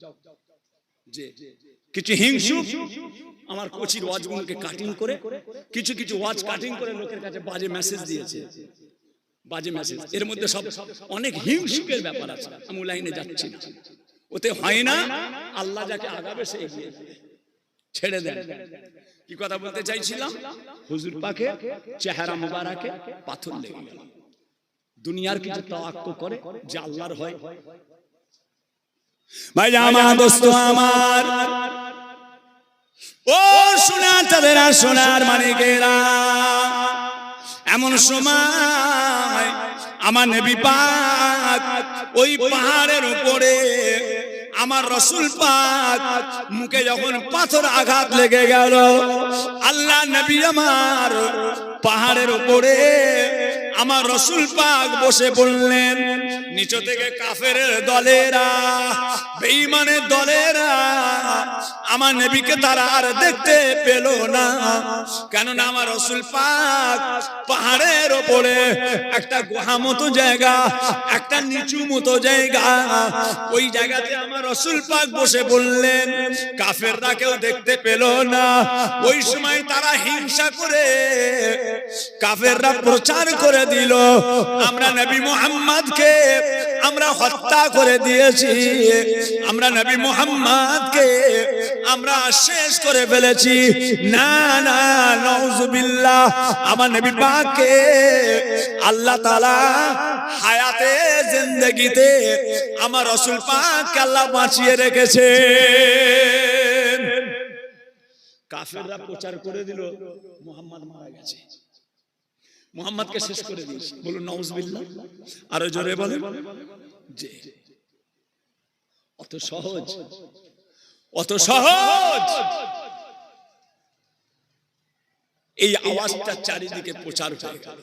যে কিছু হিংসুক আমার কোচির ওয়াজগুলোকে কাটিং করে, কিছু কিছু ওয়াজ কাটিং করে লোকের কাছে বাজে মেসেজ দিয়েছে, বাজে মেসেজ। এর মধ্যে সব অনেক হিংসুকের ব্যাপার আছে, আমি লাইনে যাচ্ছি না, ওতে হয় না। আল্লাহ যাকে আগাবে সে এগিয়ে ছেড়ে দেন। কি কথা বলতে চাইছিলাম, হুজুর পাকে চেহারা মুবারকে পাথর লেগে গেল। দুনিয়ার কিছু তাওয়াক্কুল করে যে আল্লাহর হয়। ভাই আমার দোস্ত আমার, ও সোনার চাঁদেরা, সোনার মানিকেরা, এমন সময় আমার নবী পাক ওই পাহাড়ের উপরে, আমার রাসূল পাক মুখে যখন পাথর আঘাত লেগে গেল, আল্লাহ নবী আমার পাহাড়ের উপরে আমার রাসূল পাক বসে পড়লেন। নিচে থেকে কাফেরের দলেরা, বেঈমানের দলেরা আমার নবীকে তারা আর দেখতে পেল না, কেননা আমার রাসূল পাক পাহাড়ের ওপরে একটা গুহা মতো জায়গা, একটা নিচু মতো জায়গা, ওই জায়গাতে আমার রাসূল পাক বসে বললেন। কাফেররা কেউ দেখতে পেল না। ওই সময় তারা হিংসা করে কাফেররা প্রচার করে দিল, আমরা নবী মুহাম্মদকে আমরা হত্যা করে দিয়েছি, আমরা নবী মুহাম্মদকে আমরা শেষ করে ফেলেছি। না না, নাউজুবিল্লাহ, আমার নবী পাককে আল্লাহ তাআলা হায়াতে জিন্দেগিতে আমার রাসূল পাককে আল্লাহ বাঁচিয়ে রেখেছে। কাফেররা প্রচার করে দিল মুহাম্মদ মারা গেছে, মুহাম্মদকে শেষ করে দিয়েছে। বলুন নাউজুবিল্লাহ, আরো জোরে বলেন। যে অত সহজ, অত সহজ। এই আওয়াজটা চারিদিকে প্রচার হয়ে গেল,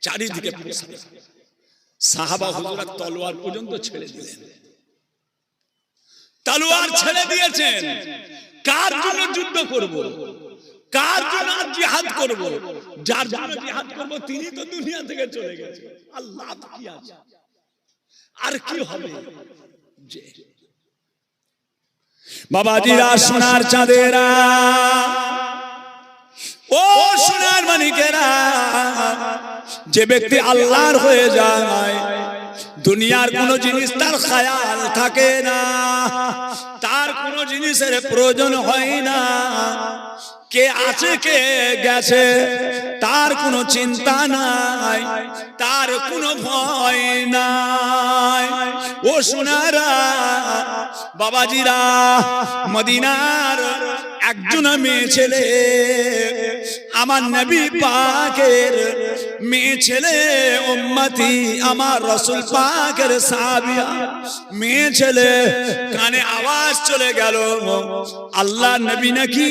চারিদিকে প্রচার। সাহাবা হুজুরা তলোয়ার পর্যন্ত ছেড়ে দিলেন, তলোয়ার ছেড়ে দিয়েছেন। কার জন্য যুদ্ধ করব, কার জন্য জিহাদ করব? যার জন্য জিহাদ করব তিনি তো দুনিয়া থেকে চলে গেছেন। আল্লাহ কি আছে, আর কি হবে? যে বাবাজিরা, সোনার চাঁদেরা, ও সোনার মানিকেরা, যে ব্যক্তি আল্লাহর হয়ে যায় দুনিয়ার কোন জিনিস তার খেয়াল থাকে না, তার কোন জিনিসের প্রয়োজন হয় না। কে আছে কে গেছে তার কোনো চিন্তা নাই, তার কোনো ভয় নাই। ও সোনারা, বাবাজিরা, মদিনার একজন মেয়ে ছেলে আমার নবী পাকের মেয়ে ছেলে উম্মতি, আমার রাসূল পাকের সাহাবিয়া মেয়ে ছেলে, কানে আওয়াজ চলে গেল আল্লাহ নবী নাকি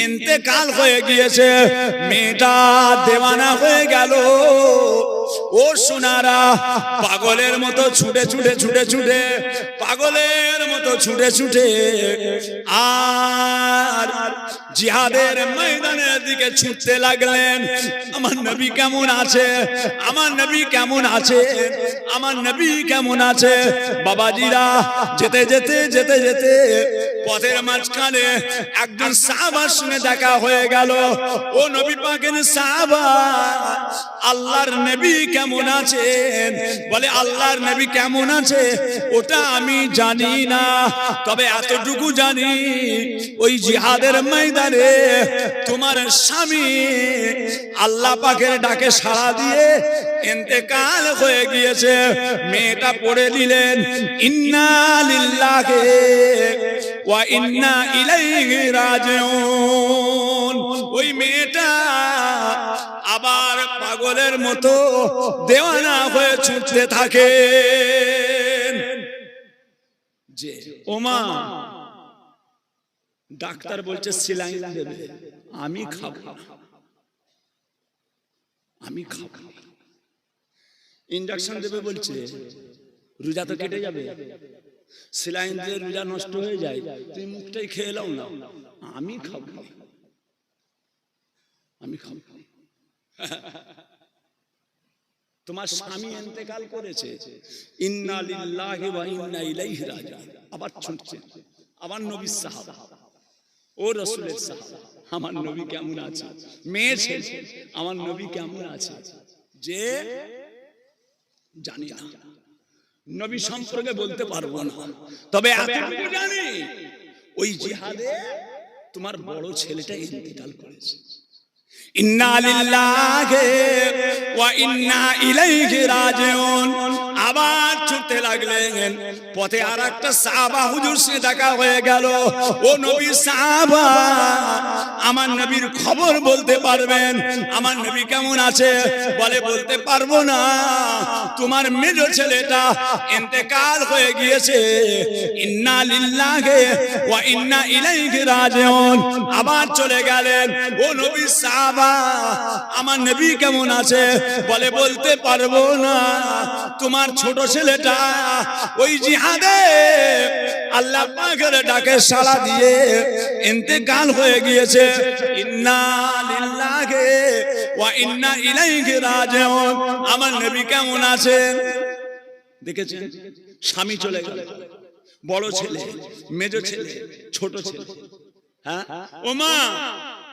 ইন্তেকাল হয়ে গিয়েছে। মেয়েটা দেওয়ানা হয়ে গেল। ও সোনারা, পাগলের মতো ছুটে ছুটে ছুটে ছুটে, পাগলের মতো ছুটে ছুটে আর জিহাদের ময়দানের দিকে ছুটতে লাগলেন। আমার নবী কেমন আছে, আমার নবী কেমন আছে, আমার নবী কেমন আছে? বাবাজিরা, যেতে যেতে যেতে যেতে পথের মাঝখানে একজন সাহাবার সঙ্গে দেখা হয়ে গেল। ও নবী পাকের সাহাবা, আল্লাহর নবী কেমন আছেন? বলে আল্লাহর নবী কেমন আছে ওটা আমি জানি না, তবে এতটুকু জানি ওই জিহাদের ময়দানে তোমার স্বামী আল্লাহ পাকের ডাকে সাড়া দিয়ে ইন্তেকাল হয়ে গিয়েছে। মেয়েটা পড়ে দিলেন ইন্না লিল্লাহি ওয়া ইন্না ইলাইহি রাজিউন। ওই মেয়েটা আবার পাগলের মতো দেওয়ানা হয়ে ছুটতে থাকে। যে ওমা, ডাক্তার বলছে সেলাইন দেবে, আমি খাবো না, আমি খাবো। ইনজেকশন দেবে বলছে, রোজা তো কেটে যাবে, সেলাইন দিয়ে রোজা নষ্ট হয়ে যায়, তুমি মুখটাই খেয়ে নাও না, আমি খাবো, আমি খাবো। তোমার স্বামী ইন্তেকাল করেছে, ইন্না লিল্লাহি ওয়া ইন্না ইলাইহি রাজিউন। আবার ছুটছে, আবার নবীর সাহাবা, ও রাসূলের সাহাবা, আমার নবী কেমন আছে? মেয়ে ছেলে, আমার নবী কেমন আছে? যে জানি না, নবী সম্পর্কে বলতে পারবো না, তবে এতটুকু জানি ওই জিহাদে তোমার বড় ছেলেটা ইন্তেকাল করেছে। ইন্না লিল্লাহি ওয়া ইন্না ইলাইহি রাজিউন। আবার ছুটতে লাগলেন। পথে আর একটা সাহাবা হুজুর সে দেখা হয়ে গেল। ও নবী সাহাবা, আমার নবীর খবর বলতে পারবেন? আমার নবী কেমন আছে? বলে বলতে পারবো না, তোমার মেজ ছেলেটা ইন্তেকাল হয়ে গিয়েছে। ইন্না লিল্লাহি ওয়া ইন্না ইলাইহি রাজিউন। আবার চলে গেলেন, ও নবীর সাহাবা আমার নবী কেমন আছে? বলে বলতে পারবো না, তোমার ছোট ছেলেটা ওই জিহাদে আল্লাহ পাকের ডাকে সাড়া দিয়ে ইন্তেকাল হয়ে গিয়েছে। ইন্না লিল্লাহি ওয়া ইন্না ইলাইহি রাজিউন। আমার নবী কেমন আছে? দেখেছেন, স্বামী চলে গেল, বড় ছেলে, মেজ ছেলে, ছোট ছেলে। হ্যাঁ ও মা,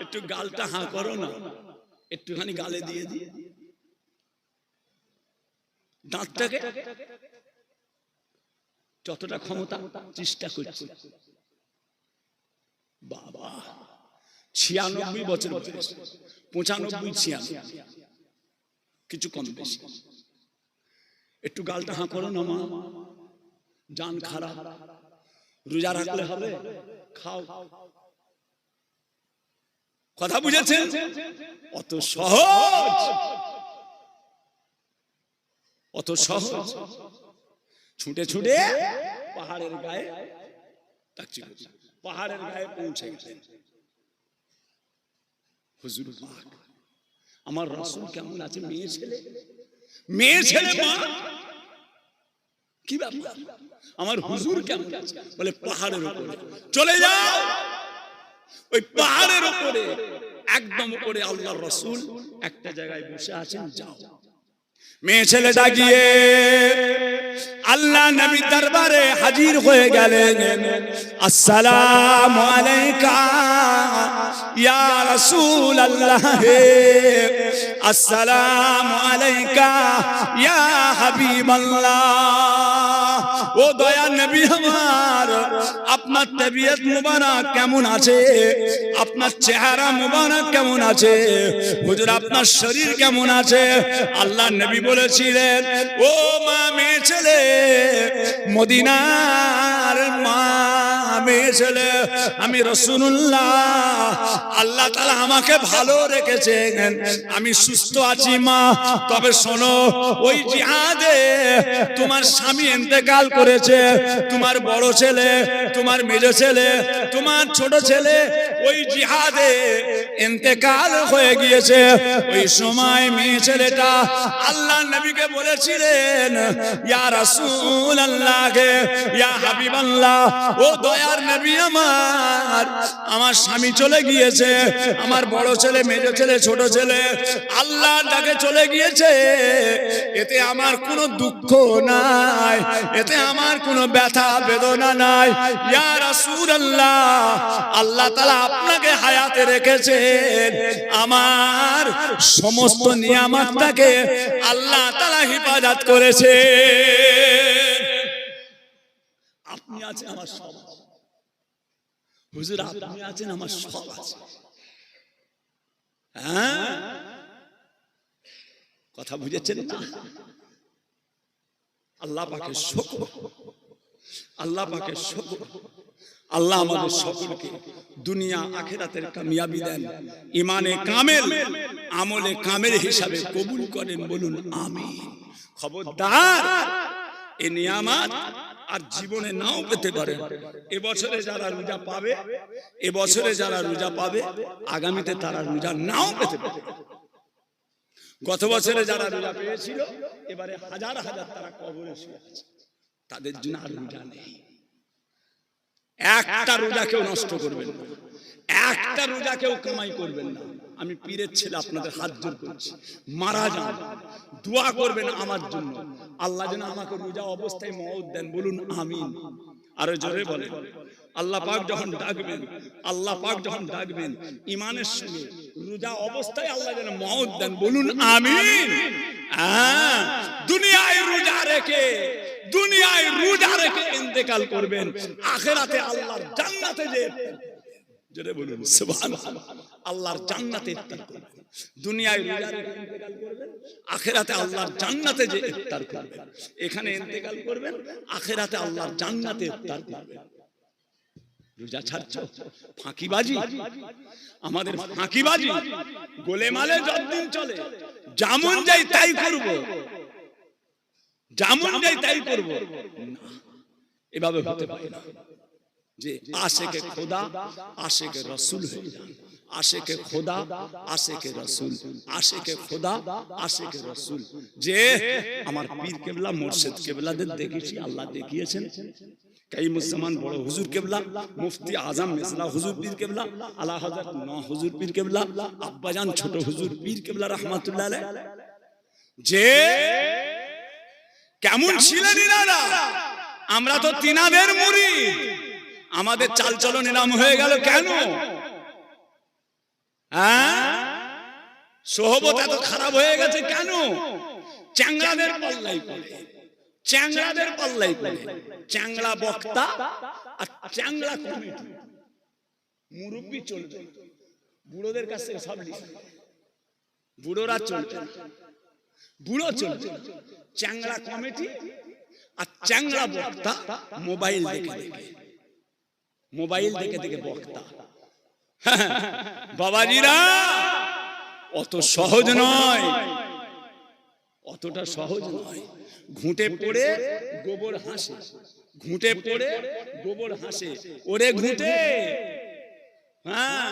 একটু গালটা হাঁ করো না, একটুখানি গালে দিয়ে দিয়ে দাঁতটাকে যতটা ক্ষমতা চেষ্টা করছে। বাবা 96 বছর বয়স, 95 96 কিছু কম বেশি। একটু গালটা হাঁ করো না মা, জান খারাপ, রোজা রাখলে হবে, খাও। কথা বুঝেছেন? অত সহজ, অত সহজ। ছুটে ছুটে পাহাড়ের গায়ে, পাহাড়ের গায়ে পৌঁছে গেলেন। হুজুর পাক আমার রাসূল কেমন আছে? মেয়ে ছেলে, মেয়ে ছেলে মা, কি ব্যাপার? আমার হুজুর কেমন আছে? বলে পাহাড়ের উপরে চলে যাও। ওই পাহাড়ের উপরে, একদম উপরে আল্লাহর রাসূল একটা জায়গায় বসে আছেন। যাও। মেয়ে ছেলেটা গিয়ে আল্লাহ নবীর দরবারে হাজির হয়ে গেলেন। আসসালামু আলাইকা ইয়া রাসূলুল্লাহ, আসসালামু আলাইকা ইয়া হাবিবাল্লাহ। ও দয়া নবী আমার, আপনার তবিয়ত মুবারক কেমন আছে? আপনার চেহারা মুবারক কেমন আছে? হুজুর আপনার শরীর কেমন আছে? আল্লাহ নবী বলেছিলেন, ও মা, মেয়ে ছেলে, মদিনার মা, মেয়ে ছেলে, আমি রাসূলুল্লাহ, আল্লাহ তাআলা আমাকে ভালো রেখেছেন, আমি সুস্থ আছি মা। তবে শোনো, ওই জিহাদে তোমার স্বামী ইন্তেকাল করেছে, তোমার বড় ছেলে, তোমার মেজ ছেলে, তোমার ছোট ছেলে ওই জিহাদে ইন্তেকাল হয়ে গিয়েছে। ওই সময় মেয়ে ছেলেটা আল্লাহ নবীকে বলেছিলেন, ইয়া রাসূলুল্লাহ, ইয়া হাবিবাল্লাহ, ও দয়ার নবী আমার, আমার স্বামী চলে গিয়েছে, আমার বড় ছেলে, মেজ ছেলে, ছোট ছেলে আল্লাহর ডাকে চলে গিয়েছে। এতে আমার কোনো দুঃখ নাই, এতে আমার কোনো ব্যথা বেদনা নাই। ইয়া রাসূলুল্লাহ, আল্লাহ তাআলা আপনাকে হায়াতে রেখেছেন, আমার সমস্ত নিয়ামতটাকে আল্লাহ তাআলা হেফাজত করেছে। আপনি আছেন আমার সব, হুজুর আপনি আছেন আমার সব আছে। হ্যাঁ, কথা বুঝেছেন না? আল্লাহ পাকের শুকর, আল্লাহ পাকের শুকর। আল্লাহ আমাদের সকলকে দুনিয়া আখিরাতের কামিয়াবি দেন, ইমানে কামেল, আমলে কামেল হিসাবে কবুল করেন, বলুন আমিন। খবরদার, এই নিয়ামত আর জীবনে নাও পেতে পারে। এবছরে যারা রোজা পাবে, এবছরে যারা রোজা পাবে, আগামীতে তারা রোজা নাও পেতে পারে। গত বছরে যারা রোজা পেয়েছিল, এবারে হাজার হাজার তারা কবরে শুয়ে আছে, তাদের জন্য আর রোজা নেই। একটা রোজা কেউ নষ্ট করবেন না, একটা রোজা কেউ কামাই করবেন না। আমি পীরের ছেলে, আপনাদের হাত জোর করছি, মারা যান, দোয়া করবেন আমার জন্য, আল্লাহ যেন আমাকে রোজা অবস্থায় মওত দেন, বলুন আমিন। আরো জোরে বলেন। আল্লাহ পাক যখন ডাকবেন, আল্লাহ পাক যখন ডাকবেন ইমানের সঙ্গে, রোজা অবস্থায় আল্লাহ যেন মওত দেন, বলুন আমিন। দুনিয়ায় রোজা রেখে, দুনিয়ায় রোজা রেখে ইন্তেকাল করবেন, আখিরাতে আল্লাহর জান্নাতে যে, জোরে বলুন সুবহানাল্লাহ, আল্লাহর জান্নাতে ইফতার করবেন। দুনিয়ায় রোজা রেখে ইন্তেকাল করবেন, আখিরাতে আল্লাহর জান্নাতে যে ইফতার করবেন। এখানে ইন্তেকাল করবেন, আখিরাতে আল্লাহর জান্নাতে ইফতার করবেন। রোজা ছাড়ছো, ফাঁকিবাজি, আমাদের ফাঁকিবাজি গোলেমালে যতদিন চলে, যেমন যাই তাই করব, যেমন যাই তাই করব, এভাবে হতে পারে না। যে আশেকে খোদা আশেকে রসুল হয়ে যান, আশেকে খোদা আশেকে রসুল, আশেকে খোদা আশেকে রসুল। যে আমার পীর কেবলা মুর্শিদ কেবলাদের দেখেছি, আল্লাহ দেখিয়েছেন। কাই মুসলমান বড় হুজুর কেবলা, মুফতি আজম মেসলা হুজুর পীর কেবলা, আলা হযরত নওয়াজ হুজুর পীর কেবলা, আব্বাজান ছোট হুজুর পীর কেবলা রাহমাতুল্লাহ আলাইহি, যে কেমন ছিলেন ইনারা। আমরা তো তিনাদের মুরিদ, আমাদের চালচলন এরকম হয়ে গেল কেন? সোহবত এত খারাপ হয়ে গেছে কেন? চ্যাংড়াদের পাল্লাই পড়ে, চ্যাংড়াদের পাল্লাই পড়ে, চ্যাংড়া বক্তা আর চ্যাংড়া কমিটি। মুরব্বী চলবে, বুড়োদের কাছ থেকে সব লিখে, বুড়োরা চলবে, বুড়ো চলবে, চ্যাংড়া কমিটি আর চ্যাংড়া বক্তা মোবাইল দেখে দেখে, মোবাইল দেখে দেখে বক্তা। বাবাজিরা অত সহজ নয়, অতটা সহজ নয়। ঘুঁটে পড়ে গোবর হাসে, ঘুঁটে পড়ে গোবর হাসে, ওরে ঘুঁটে, হ্যাঁ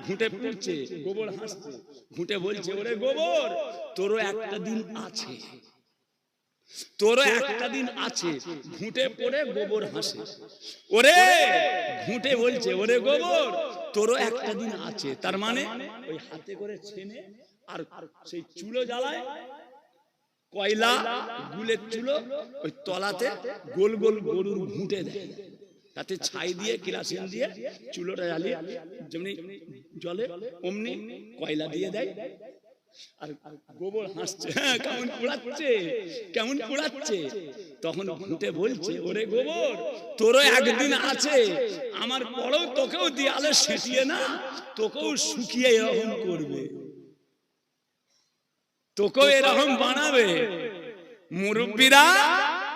ঘুঁটে পড়ছে গোবর হাসছে, ঘুঁটে বলছে ওরে গোবর তোরও একটা দিন আছে, তোরও একটা দিন আছে। ঘুঁটে পড়ে গোবর হাসে, ওরে ঘুঁটে বলছে ওরে গোবর তোরও একটা দিন আছে। তার মানে ওই হাতে করে ছেনে আর সেই চুলো জ্বালায়, কয়লা গুলের চুলো, ওই তলাতে গোল গোল গরুর ঘুঁটে দেয়, তাতে ছাই দিয়ে কেরাসিন দিয়ে চুলোটা জ্বালিয়ে যেমনি জলে অমনি কয়লা দিয়ে দেয়, আর গোবর হাসছে, কেমন পোড়াচ্ছে, কেমন পোড়াচ্ছে। তখন ঘুঁটে বলছে ওরে গোবর তোরও একদিন আছে, আমার পরেও তোকেও দেয়ালে সেটিয়ে না, তোকেও শুকিয়ে এরকম করবে, তোকেও এরকম বানাবে। মুরব্বীরা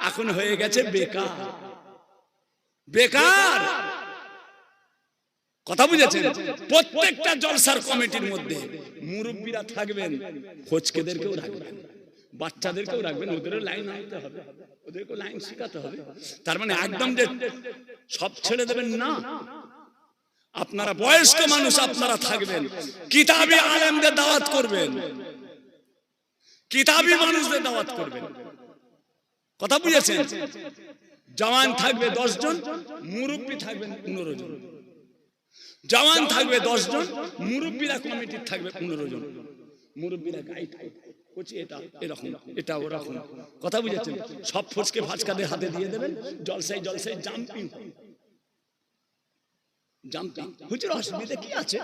এখন হয়ে গেছে বেকার, বেকার। কথা বুঝেছেন? প্রত্যেকটা জলসার কমিটির মধ্যে মুরব্বীরা থাকবেন, ফচকেদেরকেও রাখবেন, বাচ্চাদেরকেও রাখবেন, ওদেরও লাইন আনতে হবে, ওদেরকেও লাইন শেখাতে হবে। তার মানে একদম যে সব ছেড়ে দেবেন না। আপনারা বয়স্ক মানুষ, আপনারা থাকবেন, কিতাবি আলেমদের দাওয়াত করবেন, কিতাবি মানুষদের দাওয়াত করবেন। কথা বুঝেছেন? জওয়ান থাকবে 10 জন, মুরব্বী থাকবেন 15 জন। জওয়ান থাকবে 10 জন, মুরব্বীরা কমিটির থাকবে 15 জন। মুরব্বীরা গাইড করছে, এটা এরকম, এটা ওরকম। কথা বুঝেছেন? সব ফচকে ফাচকাদের হাতে দিয়ে দেবেন। জলসাই জলসাই জাম্পিং, জাম্পিং। হুজুর অসুবিধা কি আছে?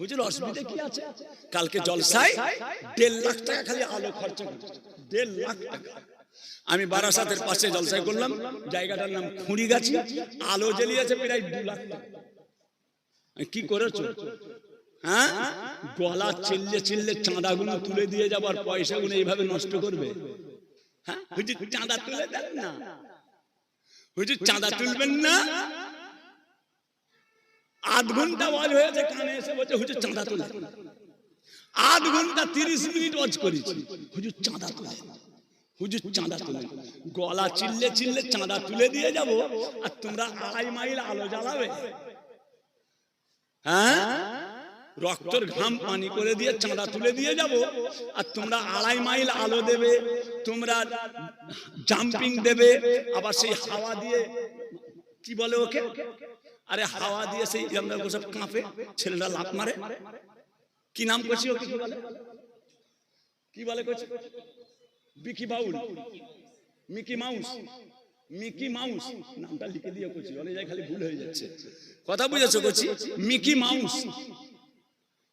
হুজুর অসুবিধা কি আছে? কালকে জলসায় 1.5 লাখ টাকা খালি আলো খরচা করছে, 1.5 লাখ টাকা। আমি বারাসাতের পাশে জলসায় করলাম, জায়গাটার নাম খুঁড়িগাছি, আলো জ্বালিয়েছে প্রায় 2 লাখ টাকা। কি করেছো? হ্যাঁ, গলা চিল্লে চিল্লে চাঁদাগুলো তুলে দিয়ে যাবার পয়সাগুলো এইভাবে নষ্ট করবে? হ্যাঁ, হুজুর চাঁদা তুলে দেন না, হুজুর চাঁদা তুলবেন না। 8 ঘন্টা ওয়াজ হয়েছে, কানে এসে বলছে হুজুর চাঁদা তুলে। 8 ঘন্টা 30 মিনিট ওয়াজ করেছি, হুজুর চাঁদা তুলে, হুজুর চাঁদা তুলে। গলা চিল্লে চিল্লে চাঁদা তুলে দিয়ে যাব, আর তোমরা 2.5 মাইল আলো জ্বালাবে? হ্যাঁ, রক্তর ঘাম পানি করে দিয়ে চাঁদা তুলে দিয়ে যাব, আর তোমরা 2.5 মাইল আলো দেবে, তোমরা জাম্পিং দেবে, আবার সেই হাওয়া দিয়ে, কি বলে ওকে, আরে হাওয়া দিয়ে সেই আমরা সব কাঁপে, ছেলেরা লাফ মারে, কি নাম করছি ওকে, কি বলে, কি বলে করছি, বিকি বাউল, মিকি মাউস, মিকি মাউস নামটা লিখে দিয়ে করছি, অনেক জায়গায় খালি ভুল হয়ে যাচ্ছে। কথা বুঝেছো করছি? Mickey mouse,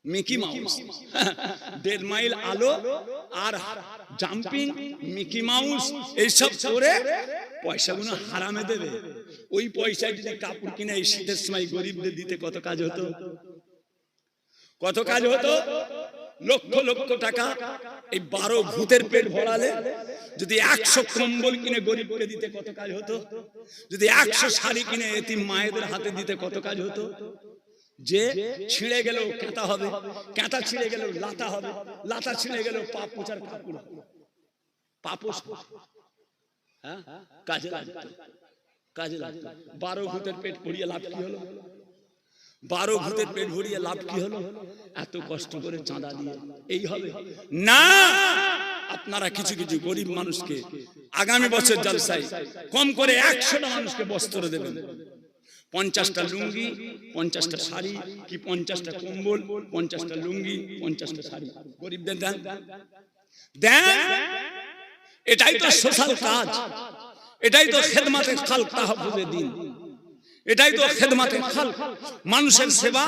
Mickey mouse. 1.5 mile আলো আর জাম্পিং, মিকি মাউস এইসব করে পয়সাগুলো হারামে দেবে। ওই পয়সায় যদি কাপড় কিনে এই শীতের সময় গরিবদের দিতে কত কাজ হতো, কত কাজ হতো। লক্ষ লক্ষ টাকা এই 12 ভূতের পেট ভরালে যদি 100 কম্বল কিনে গরিবকে দিতে কত কাজ হতো, যদি 100 শাড়ি কিনে এতিম মায়েদের হাতে দিতে কত কাজ হতো। যে ছিঁড়ে গেল কাঁটা হবে, কাঁটা ছিঁড়ে গেল লাতা হবে, লাতা ছিঁড়ে গেল পা পোছার কাপড় হবে, পাপোশ হ্যাঁ কাজে লাগতো, কাজে লাগতো। 12 ভূতের পেট ভরিয়ে লাভ কি হলো? 12 ভূতের পেট ভরিয়ে লাভ কি হলো? এত কষ্ট করে চাঁদা দিয়ে এই হবে না। আপনারা কিছু কিছু গরিব মানুষকে আগামী বছর জলসায় কম করে 100টা মানুষকে বস্ত্র দেবেন। 50টা লুঙ্গি, 50টা শাড়ি, কি 50টা কম্বল, 50টা লুঙ্গি, 50টা শাড়ি গরিবদের দেন, দেন। এটাই তো সোশ্যাল কাজ, এটাই তো খেদমাতে খালক তাহফুজে দিন, এটাই তো খেদমাতে খালক, মানুষের সেবা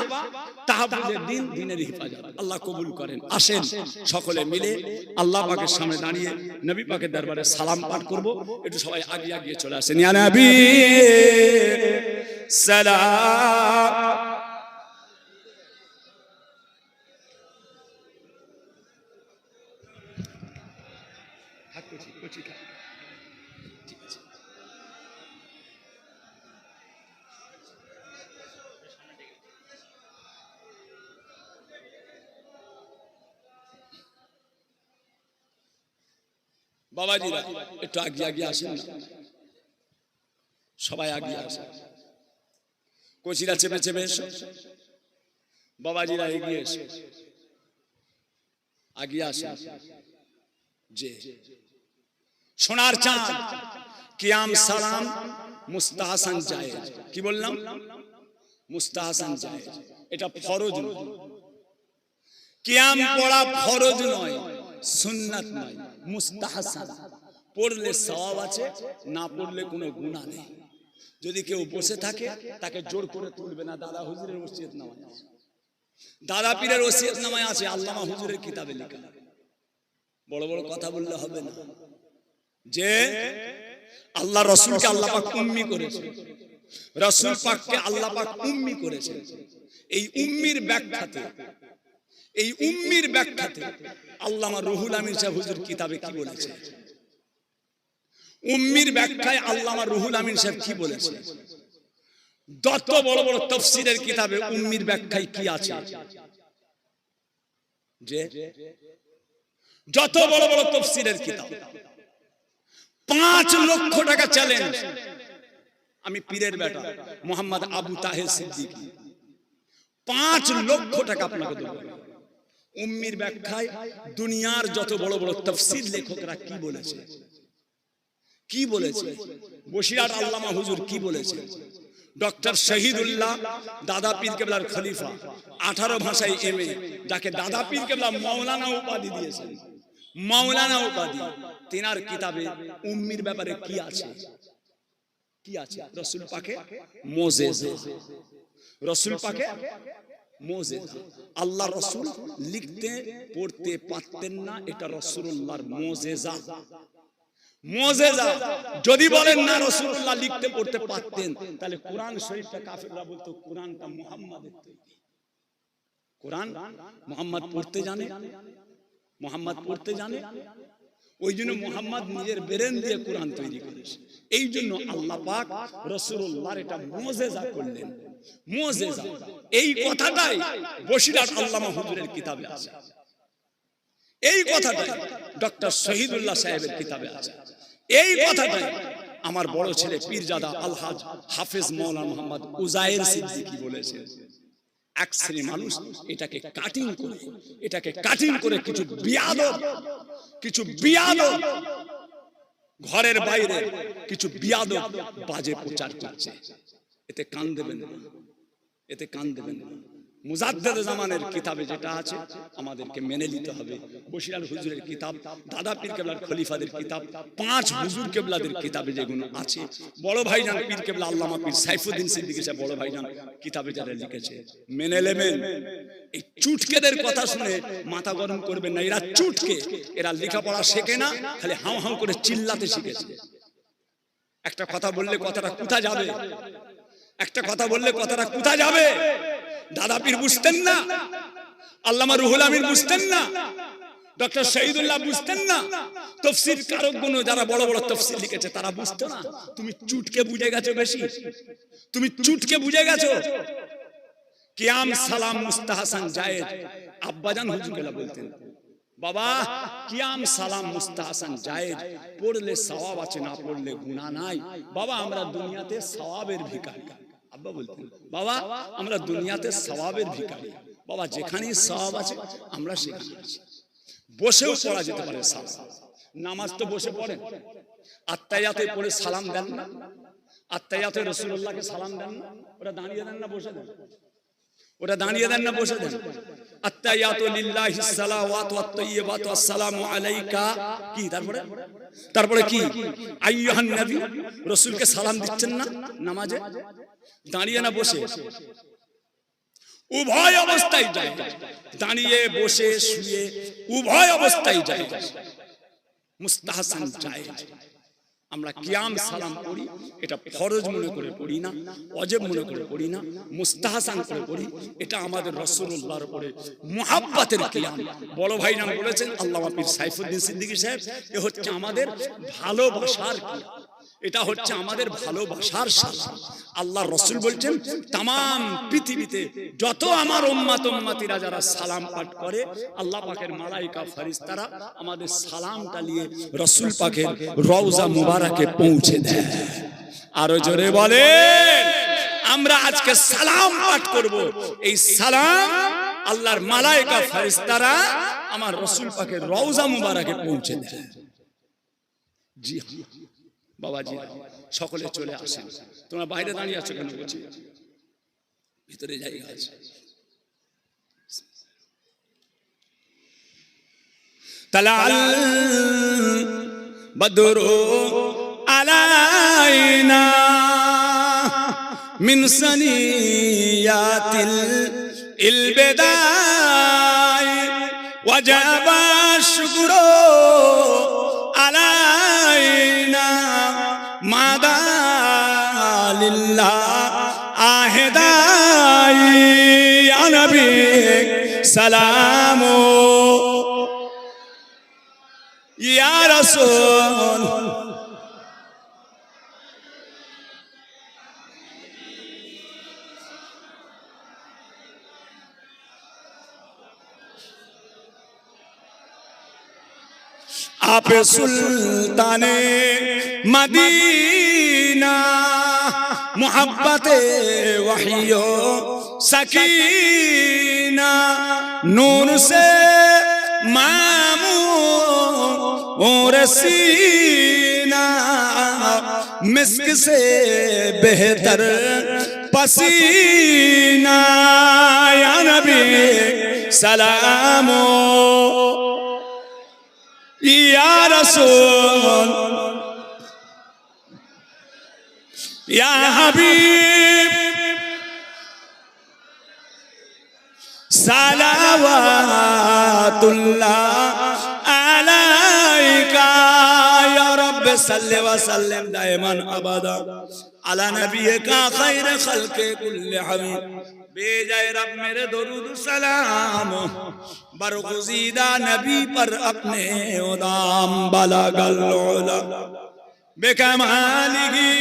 তাহফুজে দিন, দিনের হিফাজত। আল্লাহ কবুল করেন। আসেন সকলে মিলে আল্লাহ পাকের সামনে দাঁড়িয়ে নবী পাকের দরবারে সালাম পাঠ করব। একটু সবাই আগে আগে চলে আসেন। ইয়া নবী সালাম। বাবাজিরা একটু আগে আগে আসেন, সবাই আগে আসেন। কোচিরা চেপে চেপে এসো, বাবাজিরা এগিয়ে এসো, আগে আসেন। যে সোনার চাঁদ কিয়াম সালাম মুস্তাহসান জায়েজ, কি বললাম? মুস্তাহসান জায়েজ, এটা ফরজ নয়। কিয়াম পড়া ফরজ নয়, সুন্নাত নয়, মুস্তাহসান। পড়লে সওয়াব আছে, না পড়লে কোনো গুনাহ নেই। যদি কেউ বসে থাকে তাকে জোর করে তুলবে না। দাদা হুজুরের ওসিয়ত নামায় আছে, দাদা পীরের ওসিয়ত নামায় আছে, আল্লামা হুজুরের কিতাবে লেখা। বড় বড় কথা বললে হবে না। যে আল্লাহ রাসূলকে আল্লাহ পাক উম্মি করেছে, রাসূল পাককে আল্লাহ পাক উম্মি করেছে। এই উম্মির ব্যাখ্যাতে, এই উম্মির ব্যাখ্যাতে আল্লামা রুহুল আমিন সাহেব হুজুর কিতাবে কি বলেছে? উম্মির ব্যাখ্যায় আল্লামা রুহুল আমিন সাহেব কি বলেছে? যত বড় বড় তাফসীরের কিতাবে উম্মির ব্যাখ্যায় কি আছে? যে যত বড় বড় তাফসীরের কিতাব, 5 লক্ষ টাকা চ্যালেঞ্জ। আমি পীরের বেটা মোহাম্মদ আবু তাহের সিদ্দিকী, 5 লক্ষ টাকা আপনাকে দেব। উম্মির ব্যাখ্যায় দুনিয়ার যত বড় বড় তাফসীর লেখকরা কি বলেছে, কি বলেছে? বসিরহাট আল্লামা হুজুর কি বলেছে? ডক্টর শহীদুল্লাহ দাদা পীর কেবলার খলিফা, 18 ভাষায় এমএ, যাকে দাদা পীর কেবলা মাওলানা উপাধি দিয়েছেন, মাওলানা উপাধি, তিনার কিতাবে উম্মির ব্যাপারে কি আছে? কি আছে? রাসূল পাকে মুজিজা, রাসূল পাকে মুজিজা। আল্লাহ রাসূল লিখতে পড়তে পারতেন না, এটা রাসূলুল্লাহর মুজিজা। মুজিজা যদি বলেন না রাসূলুল্লাহ লিখতে পড়তে পারতেন, তাহলে কোরআন শরীফটা কাফেররা বলতো কোরআনটা মুহাম্মাদের তৈরি। কোরআন মুহাম্মদ পড়তে জানে, মুহাম্মদ পড়তে জানে, ওই জন্য মুহাম্মদ নিজের ব্রেন দিয়ে কোরআন তৈরি করেছে। এই জন্য আল্লাহ পাক রাসূলুল্লাহর এটা মুজিজা করলেন, মুজিজা। এই কথাটাই বসিরহাট আল্লামা হুজুরের কিতাবে আছে, এই কথাটাই ডক্টর শহীদুল্লাহ সাহেবের কিতাবে আছে, এই কথাটাই আমার বড় ছেলে পীরজাদা আলহাজ হাফেজ মাওলানা মোহাম্মদ উজায়ের সিদ্দিকী বলেছেন। এক শ্রেণী মানুষ এটাকে কাটিং করে, এটাকে কাটিং করে কিছু বিয়াদব, কিছু বিয়াদব ঘরের বাইরে কিছু বিয়াদব বাজে প্রচার করছে। এতে কান দেবেন না, এতে কান দেবেন না। মুজাদ্দেদ জামানের কিতাবে যেটা আছে আমাদেরকে মেনে নিতে হবে। বসিরহাট হুজুরের কিতাব, দাদা পীর কেবলার খলিফাদের কিতাব, 5 হুজুর কেবলাদের কিতাবে যেগুলো আছে, বড় ভাইজান পীর কেবলা আল্লামা পীর সাইফুদ্দিন সিদ্দিকী সাহেব বড় ভাইজান কিতাবে যারা লিখেছে মেনে নেবেন। এই চুটকেদের কথা শুনে মাথা গরম করবেন না। এরা চুটকে, এরা লেখাপড়া শেখে না, খালি হাউ হাউ করে চিল্লাতে শিখেছে। একটা কথা বললে কথাটা কোথা যাবে, একটা কথা বললে কথাটা কোথা যাবে? দাদা পীর বুঝতেন না, আল্লামা রুহুল আমিন বুঝতেন না, ডক্টর শহীদুল্লাহ বুঝতেন না, তাফসীর কারকগণ যারা বড় বড় তাফসীর লিখেছে তারা বুঝতো না। তুমি চুটকে বুঝে গেছো বেশি, তুমি চুটকে বুঝে গেছো। কিয়াম সালাম মুস্তাহসান জায়েজ, আব্বাজান হুজুরগুলা বলতেন বাবা কিয়াম সালাম মুস্তাহসান জায়েজ, পড়লে সওয়াব আছে, না পড়লে গুনাহ নাই। বাবা আমরা দুনিয়াতে সওয়াবের ভিখারি। আব্বা বলতেন বাবা আমরা দুনিয়াতে সওয়াবের ভিখারি। বাবা যেখানেই সওয়াব আছে আমরা সেখানে আছি। বসেও পড়া যেতে পারে সালাম, নামাজ তো বসে পড়েন, আত্তায়াতে পড়ে সালাম দেন না, আত্তায়াতে রাসূলুল্লাহকে সালাম দেন না, ওটা দাঁড়িয়ে দেন না বসে দেন, ওটা দাঁড়িয়ে দেন না বসে দেন। আত্তায়াতু লিল্লাহিস সালাওয়াতু ওয়াত তাইয়্যিবাতু আসসালামু আলাইকা, কি তারপরে কি আইয়ুহান নবী, রাসূলকে সালাম দিচ্ছেন না নামাজে, দাঁড়িয়ে না বসে, উভয় অবস্থায় যায়, দাঁড়িয়ে বসে শুয়ে উভয় অবস্থায় যায়, মুস্তাহসান জায়েজ। আমরা কিয়াম সালাম পড়ি, এটা ফরজ মনে করে পড়ি না, ওয়াজিব মনে করে পড়ি না, মুস্তাহসান করে পড়ি। এটা আমাদের রাসূলুল্লাহর উপরে মুহাব্বতের কিয়াম। বড় ভাই নাম বলেছেন আল্লামা পীর সাইফুদ্দিন সিদ্দিকী সাহেব, এ হচ্ছে আমাদের ভালোবাসার কিয়াম, এটা হচ্ছে আমাদের ভালোবাসার সালাম। আল্লাহর রাসূল বলছেন तमाम পৃথিবীতে যত আমার উম্মত উম্মতিরা যারা সালাম পাঠ করে, আল্লাহ পাকের মালায়েকা ফেরেশতারা আমাদের সালামটা নিয়ে রাসূল পাকের রওজা মুবারাকে পৌঁছে দেয়। আরো জোরে বলেন, আমরা আজকে সালাম পাঠ করব, এই সালাম আল্লাহর মালায়েকা ফেরেশতারা আমার রাসূল পাকের রওজা মুবারাকে পৌঁছে দেয়। জি বাবাজি সকলে চলে আসেন, তোমরা বাইরে দাঁড়িয়ে আছো কেন? বলছি ভিতরে জায়গা আছে। তালাল বদরু আলাইনা মিন সানিয়াতিল ইলবিদাই ওয়াজাবা শুকরু আলাইনা মাদা লিল্লাহ আহদাই ইয়া নবী সালামু ইয়া রাসূল। आप सुल्ताने मदीना मोहब्बते वहियो सकीना नूर से मामूर सीना मिस्क से बेहतर पसीना या नबी सलामो या रसूल या हबीब सलावतुल्लाह अलैका या रब सल्लि व सल्लिम दाइमन अबदा अला नबियका खैर खल्के कुल्ले हबीब। बेजाए रब मेरे दरूद सलाम बरगुज़ीदा नबी पर अपने उदाम बलगल उला बेकमालिही।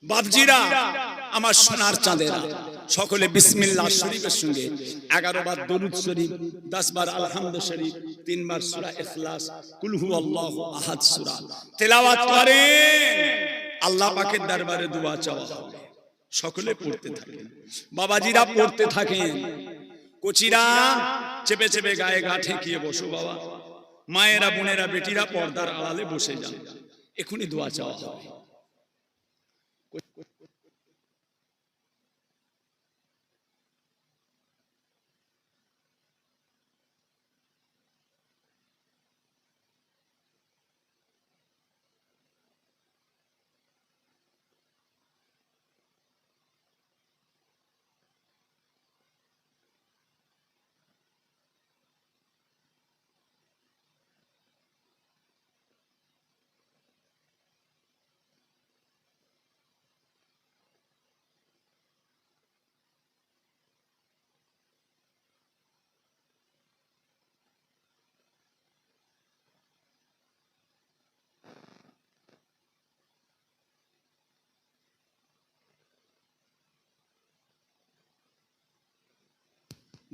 बापजीरा আমার সোনার চাঁদেরা সকলে বিসমিল্লাহ শরীফের সঙ্গে 11 বার দরুদ শরীফ, 10 বার আলহামদু শরীফ, 3 বার সূরা ইখলাস, কুল হুয়াল্লাহু আহাদ সূরা তেলাওয়াত করেন। আল্লাহ পাকের দরবারে দোয়া চাওয়া হবে। সকলে পড়তে থাকেন, বাবাজিরা পড়তে থাকেন, কোচিরা চেপে চেপে গায়ে গা ঠেকিয়ে বসো বাবা, মায়েরা বোনেরা বেটিরা পর্দার আড়ালে বসে যান, এখনই দোয়া চাওয়া হবে।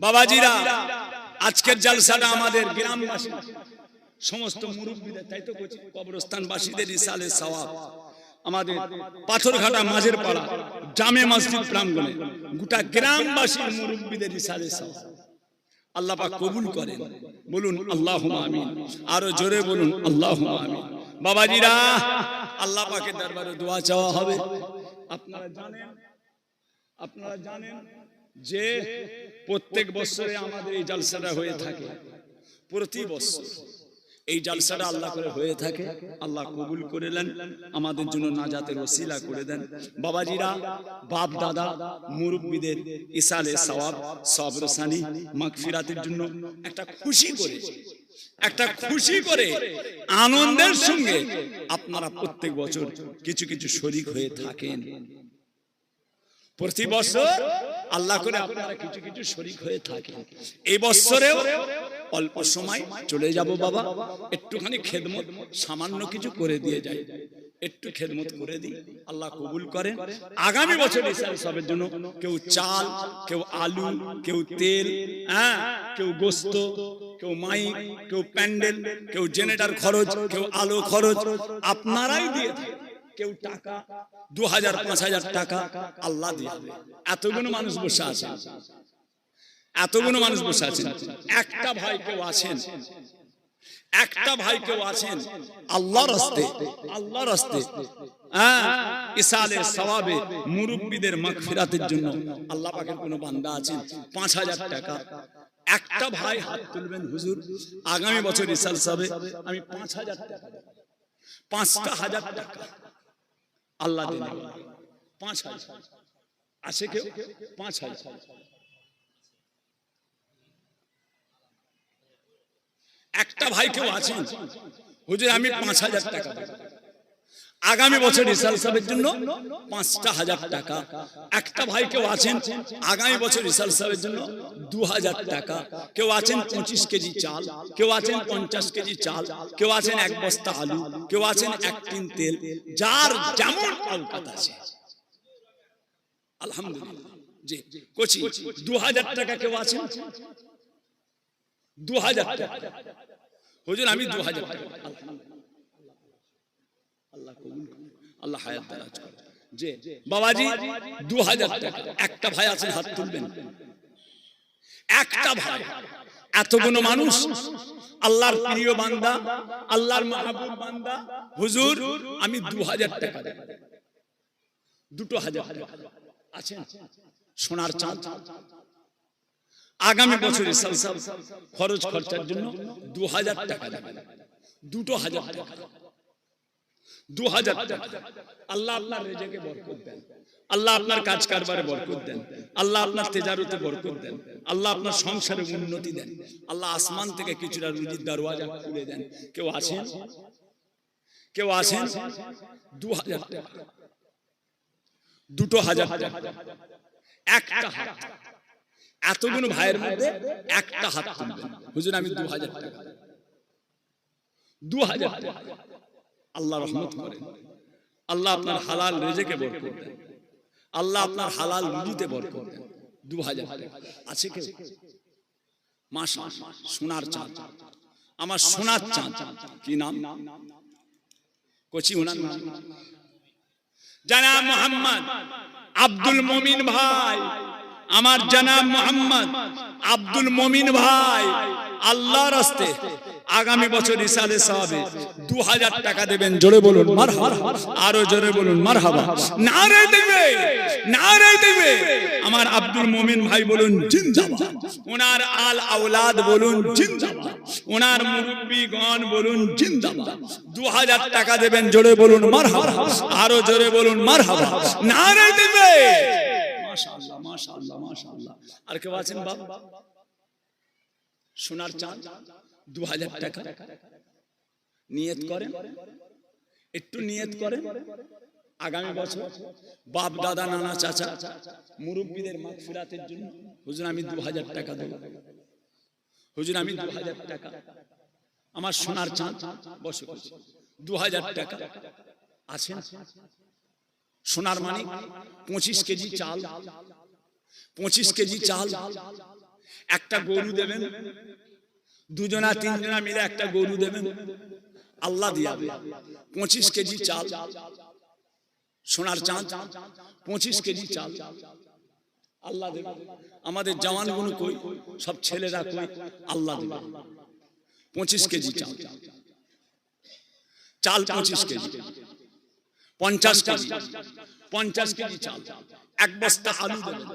বাবাজিরা, আজকের জলসাটা আমাদের গ্রামবাসী সমস্ত মুরব্বীদের, তাই তো কবরস্থানবাসীদের ইসালে সওয়াব, আমাদের পাথরঘাটা মাঝের পাড়া জামে মসজিদ প্রাঙ্গণে গোটা গ্রামবাসীর মুরব্বীদের ইসালে সওয়াব আল্লাহ পাক কবুল করেন। বলুন আল্লাহুম্মা আমিন। আরো জোরে বলুন আল্লাহুম্মা আমিন। বাবাজিরা, আল্লাহ পাকের দরবারে দোয়া চাওয়া হবে। আপনারা জানেন যে প্রত্যেক বছরে আমাদের এই জলসাটা হয়ে থাকে, প্রতি বছর এই জলসাটা আল্লাহ করে হয়ে থাকে। আল্লাহ কবুল করে নেন, আমাদের জন্য নাজাতের ওসিলা করে দেন। বাবাজিরা, বাপ দাদা মুরব্বীদের ইসালে সওয়াব, সবরসানি, মাগফিরাতের জন্য একটা খুশি করে আনন্দের সঙ্গে আপনারা প্রত্যেক বছর কিছু কিছু শরীক হয়ে থাকেন। প্রতি বছর আল্লাহ করে আপনারা কিছু কিছু শরীক হয়ে থাকেন। এই বছরেও অল্প সময় চলে যাব বাবা, একটুখানি খেদমত সামান্য কিছু করে দিয়ে যাই, একটু খেদমত করে দিই, আল্লাহ কবুল করেন। আগামী বছর ইসালে সবের জন্য কেউ চাল, কেউ আলু, কেউ তেল, কেউ গোস্ত, কেউ মাইক, কেউ প্যান্ডেল, কেউ জেনারেটর খরচ, কেউ আলো খরচ আপনারাই দিয়ে থাকেন। কেউ টাকা 2000 5000 টাকা আল্লাহ দিয়ে। এতগুলো মানুষ বসে আছেন, একটা ভাই কেউ আছেন আল্লাহর রাস্তে ইসালে সওয়াবে মুরব্বীদের মাগফিরাতের জন্য আল্লাহ পাকের কোন বান্দা আছেন 5000 টাকা, একটা ভাই হাত তুলবেন, হুজুর আগামী বছর ইসাল সবে আমি 5000 টাকা, 5000 টাকা আল্লাহ দিন। 5000 আছে কেউ? 5000 একটা ভাই কেউ আছেন, হুজুর আমি 5000 টাকা আগামী বছর ইসাল সাহেবের জন্য 5000 টাকা। একটা ভাই কেউ আছেন আগামী বছর ইসাল সাহেবের জন্য 2000 টাকা। কেউ আছেন 25 কেজি চাল, কেউ আছেন 50 কেজি চাল, কেউ আছেন 1 বস্তা আলু, কেউ আছেন 1 টিন তেল, যার যেমন আওকাত আছে আলহামদুলিল্লাহ। জি কোচি 2000 টাকা কেউ আছেন, 2000 টাকা হুজুর আমি 2000 টাকা আল্লাহ কবুল করুন, আল্লাহ হায়াত দারাজ করুন। জি বাবাজি 2000 টাকা একটা ভাই আছেন, হাত তুলবেন। একটা ভাই, এতগুলো মানুষ আল্লাহর প্রিয় বান্দা, আল্লাহর মাহবুব বান্দা, হুজুর আমি 2000 টাকা দেব। 2000 টাকা আছেন সোনার চাঁদ আগামী বছর ইসাল সাহেব খরচ খরচার জন্য 2000 টাকা দেবেন। 2000 টাকা 2000 টাকা আল্লাহ আপনার রিজিকে বরকত দেন, আল্লাহ আপনার কাজ কারবারে বরকত দেন, আল্লাহ আপনার তেজারতে বরকত দেন, আল্লাহ আপনার সংসারে উন্নতি দেন, আল্লাহ আসমান থেকে কিছুটা রুজির দরওয়াজা খুলে দেন। কেউ আছেন 2000 টাকা, 2000 টাকা একটা হাত। এতগুলো ভাইয়ের মধ্যে একটা হাত তুলবেন, হুজুর আমি 2000 টাকা। 2000 টাকা আল্লাহ রহমত করেন, আল্লাহ আপনার হালাল রিজিকে বরকত দেন, আল্লাহ আপনার হালাল রুজিতে বরকত দেন। 2000 টাকা আছে কেউ? মাশাআল্লাহ সোনার চাঁদ, আমার সোনার চাঁদ। কি নাম? কোচি ওনার নাম জনাব মোহাম্মদ আব্দুল মুমিন ভাই, আমার জনাব মোহাম্মদ আব্দুল মুমিন ভাই আল্লাহর রাস্তে আগামী বছর ইসালে সওয়াবে 2000 টাকা দেবেন। জোরে বলুন মারহাবা, আরো জোরে বলুন মারহাবা। নারে দিবে, নারে দিবে। আমার আব্দুল মুমিন ভাই বলুন জিন্দাবাদ, ওনার আল আওলাদ বলুন জিন্দাবাদ, ওনার মুরব্বিগণ বলুন জিন্দাবাদ। 2000 টাকা দেবেন, জোরে বলুন মারহাবা, আরো জোরে বলুন মারহাবা। নারে দিবে। মাশাআল্লাহ মাশাআল্লাহ মাশাআল্লাহ। আর কেউ আছেন বাবা? সোনার চাঁদ 2000 টাকা নিয়ত করেন, একটু নিয়ত করেন। আগামী বছর বাপ দাদা নানা চাচা মুরব্বীদের মাগফিরাতের জন্য হুজুর আমি 2000 টাকা দেব, হুজুর আমি 2000 টাকা আমার সোনার চাঁদ বসে 2000 টাকা আছেন। সোনার মানিক 25 কেজি চাল, 25 কেজি চাল একটা গরু দেবেন, দুজনা তিনজনা মিলে একটা গরু দেবেন, আল্লাহ দিয়াবে 25 কেজি চাল, সোনার চাঁদ 25 কেজি চাল আল্লাহ দেবে। আমাদের জওয়ানগুলো কই, সব ছেলেরা কই, আল্লাহ দেবে 25 কেজি চাল, চাল 25 কেজি, 50 কেজি, 50 কেজি চাল, এক বস্তা আলু দেবেন,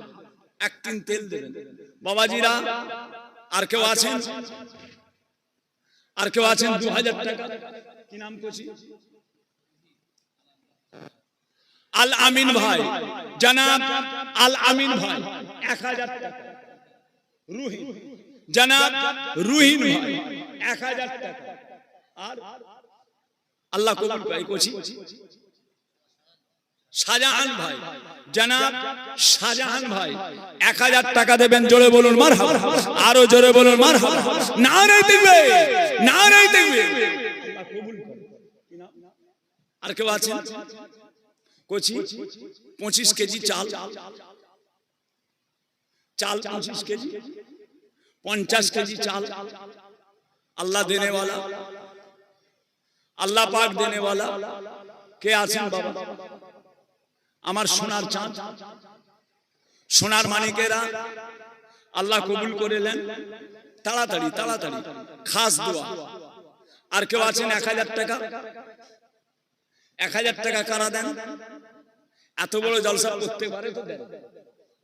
এক টিন তেল দেবেন। বাবাজিরা আর কেউ আছেন? আর কেউ আছেন? 2000 টাকা। কি নাম করছি? আল আমিন ভাই, জনাব আল আমিন ভাই 1000 টাকা। রুহিন, জনাব রুহিন ভাই 1000 টাকা। আর আল্লাহ কবুল করে করছি। শাহজাহান ভাই, জনাব শাহজাহান ভাই 1000 টাকা দেবেন। জোরে বলুন মারহাবা, আরো জোরে বলুন মারহাবা। নারে তাকবীর, নারে তাকবীর। আল্লাহ কবুল করে। আর কেউ আছেন? কোচি 25 কেজি চাল, চাল 25 কেজি, 50 কেজি চাল আল্লাহ দেনে वाला, আল্লাহ পাক দেনে वाला। কে আছেন বাবা? আমার সোনার চাঁদ, সোনার মানিকেরা আল্লাহ কবুল করেলেন। তাড়াতাড়ি তাড়াতাড়ি খাস দোয়া। আর কেউ আছেন? 1000 টাকা। 1000 টাকা কারা দেন? এত বড় জলসা করতে পারে তো দেন।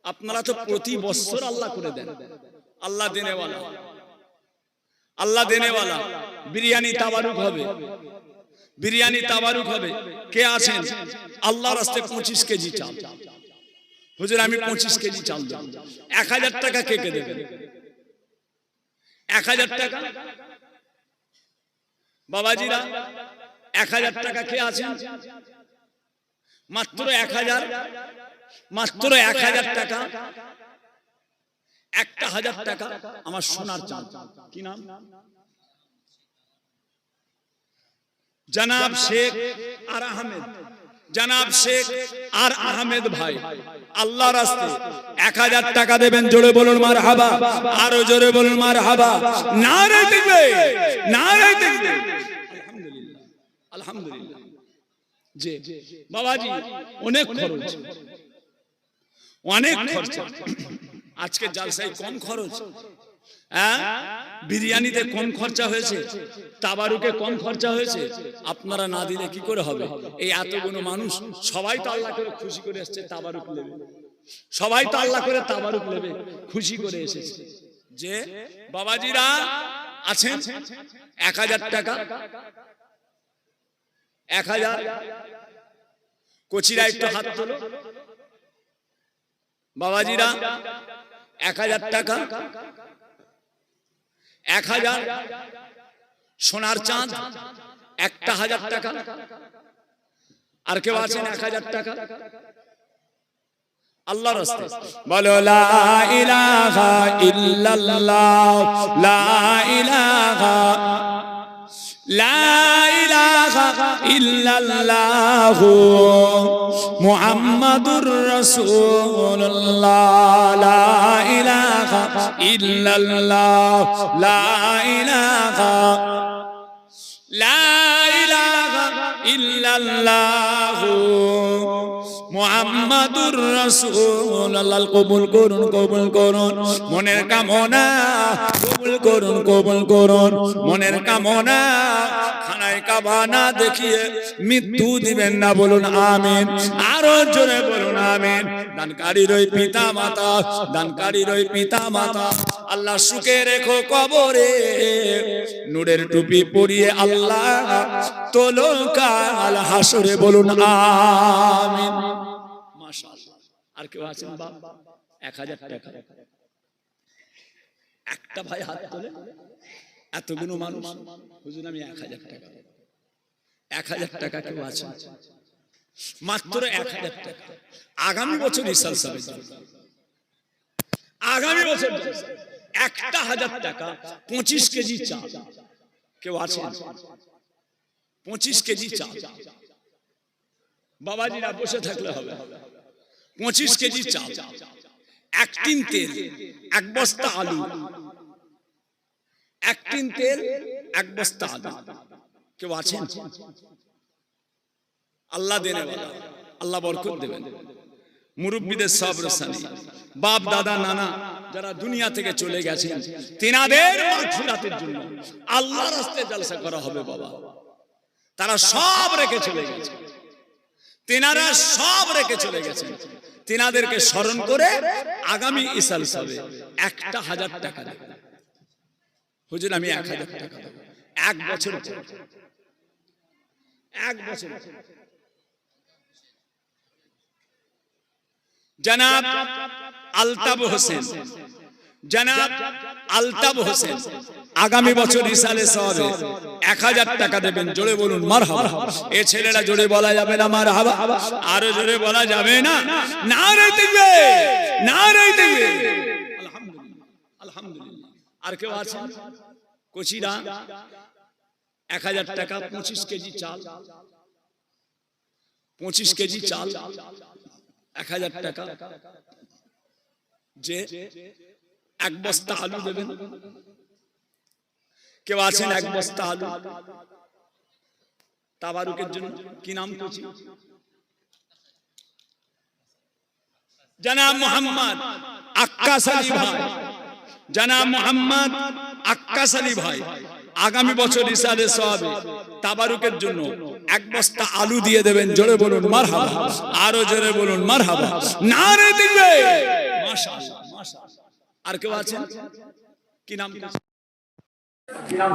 আপনারা তো প্রতি বছর আল্লাহ করে দেন। আল্লাহ দেনে वाला, আল্লাহ দেনে वाला। বিরিয়ানি তাবারুক হবে, বিরিয়ানি তাবারুক হবে। কে আছেন? আল্লাহর রাস্তায় 25 কেজি চাল। হুজুর আমি 25 কেজি চাল দেব। 1000 টাকা কে কে দেবেন? 1000 টাকা। বাবাজিরা 1000 টাকা কে আছেন? মাত্র 1000, মাত্র 1000 টাকা। 1000 টাকা আমার সোনার চাঁদ। কি নাম? জনাব শেখ আর আহমেদ, জনাব শেখ আর আহমেদ ভাই আল্লাহ রাস্তায় 1000 টাকা দেবেন। জোরে বলুন মারহাবা, আরো জোরে বলুন মারহাবা। নারে তাকবীর, নারে তাকবীর। আলহামদুলিল্লাহ, আলহামদুলিল্লাহ। জি বাবাজি অনেক খরচ, অনেক খরচ। আজকে জালসায় কম খরচ। হ্যাঁ, বিরিয়ানিতে কম খরচা হয়েছে, তাবারুকে কম খরচা হয়েছে। আপনারা না দিলে কি করে হবে? এই এতগুলো মানুষ সবাই তো আল্লাহ করে খুশি করে এসেছে, তাবারুক নেবে। সবাই তো আল্লাহ করে তাবারুক নেবে, খুশি করে এসেছে। যে বাবাজিরা আছেন 1000 টাকা, 1000। কোচিরা একটু হাত তোলো। বাবাজিরা 1000 টাকা, 1000 সোনার চাঁদ, 1000 টাকা। আর কেউ আছেন? 1000 টাকা আল্লাহর রাস্তায়। বলো লা ইলাহা ইল্লাল্লাহ, লা ইলাহা, লা ইলাহা ইল্লাল্লাহ মুহাম্মাদুর রাসূলুল্লাহ, লা ইলাহা ইল্লাল্লাহ, লা ইলাহা, লা ইলাহা ইল্লাল্লাহ মুহাম্মাদুর রাসূলুল্লাহ। কবুল করুন, কবুল করুন মনের কামনা, কবুল করুন, কবুল করুন মনের কামনা। খানায় কাবা না দেখিয়ে মৃত্যু দিবেন না, বলুন আমিন। আরো জোরে বলুন আমিন। দানকারীর ওই পিতা মাতা, দানকারীর ওই পিতা মাতা আল্লাহ সুখে রেখো কবরে, নূরের টুপি পরিয়ে আল্লাহ তোলো কাল হাসরে, বলুন আমিন। মাশাআল্লাহ। আর কেউ আছেন? বাবা 1000 টাকা। একটা ভাই হাত তোলে। এতগুলো মানুষ, হুজুর আমি 1000 টাকা। 1000 টাকা কেউ আছে? মাত্র 1000 টাকা। আগামী বছর ইসাল সাহেব, আগামী বছর 1000 টাকা 25 কেজি চাল। কেউ আছে? 25 কেজি চাল। বাবাজিরা বসে থাকলে হবে। 25 কেজি চাল এক টিন তেল, এক বস্তা আলু, এক টিন তেল, এক বস্তা আলু। কেউ আছেন? আল্লাহ দেনে বলা, আল্লাহ বরকত দেবেন। মুরব্বীদের সবরসানি, বাপ দাদা নানা যারা দুনিয়া থেকে চলে গেছেন, তিনাদের মাগফিরাতের জন্য আল্লাহর রাস্তায় জলসা করা হবে বাবা। তারা সব রেখে চলে গেছে, তিনারা সব রেখে চলে গেছেন। তিনাদেরকে স্মরণ করে আগামী ইসাল সবে 1000 টাকা দেবেন। হুজুর আমি 1000 টাকা দেব, এক বছর, এক বছর। জনাব আলতাব হোসেন, জনাব আলতাব হোসেন আগামী বছর ইসালে সওয়াবে 1000 টাকা দেবেন। জোরে বলুন মারহাবা। এই ছেলেরা জোরে বলা যাবে না মারহাবা? আরো জোরে বলা যাবে না? নারে তাকবীর, নারে তাকবীর। আলহামদুলিল্লাহ, আলহামদুলিল্লাহ। আর কেউ আছে? কোচিরা 1000 টাকা, 25 কেজি চাল, 25 কেজি চাল, 1000 টাকা। যে এক বস্তা আলু দেবেন। কেউ আছেন? এক বস্তা আলু তাবারুকের জন্য। কি নাম করছি? জনাব মোহাম্মদ আক্কাস আলী ভাই, জনাব মোহাম্মদ আক্কাস আলী ভাই আগামী বছর ইসালে সওয়াবে তাবারুকের জন্য এক বস্তা আলু দিয়ে দেবেন। জোরে বলুন মারহাবা, আরো জোরে বলুন মারহাবা। নারে তাকবীর, মাশাআল্লাহ, মাশাআল্লাহ। আর কেউ আছেন? কি নাম? কি নাম?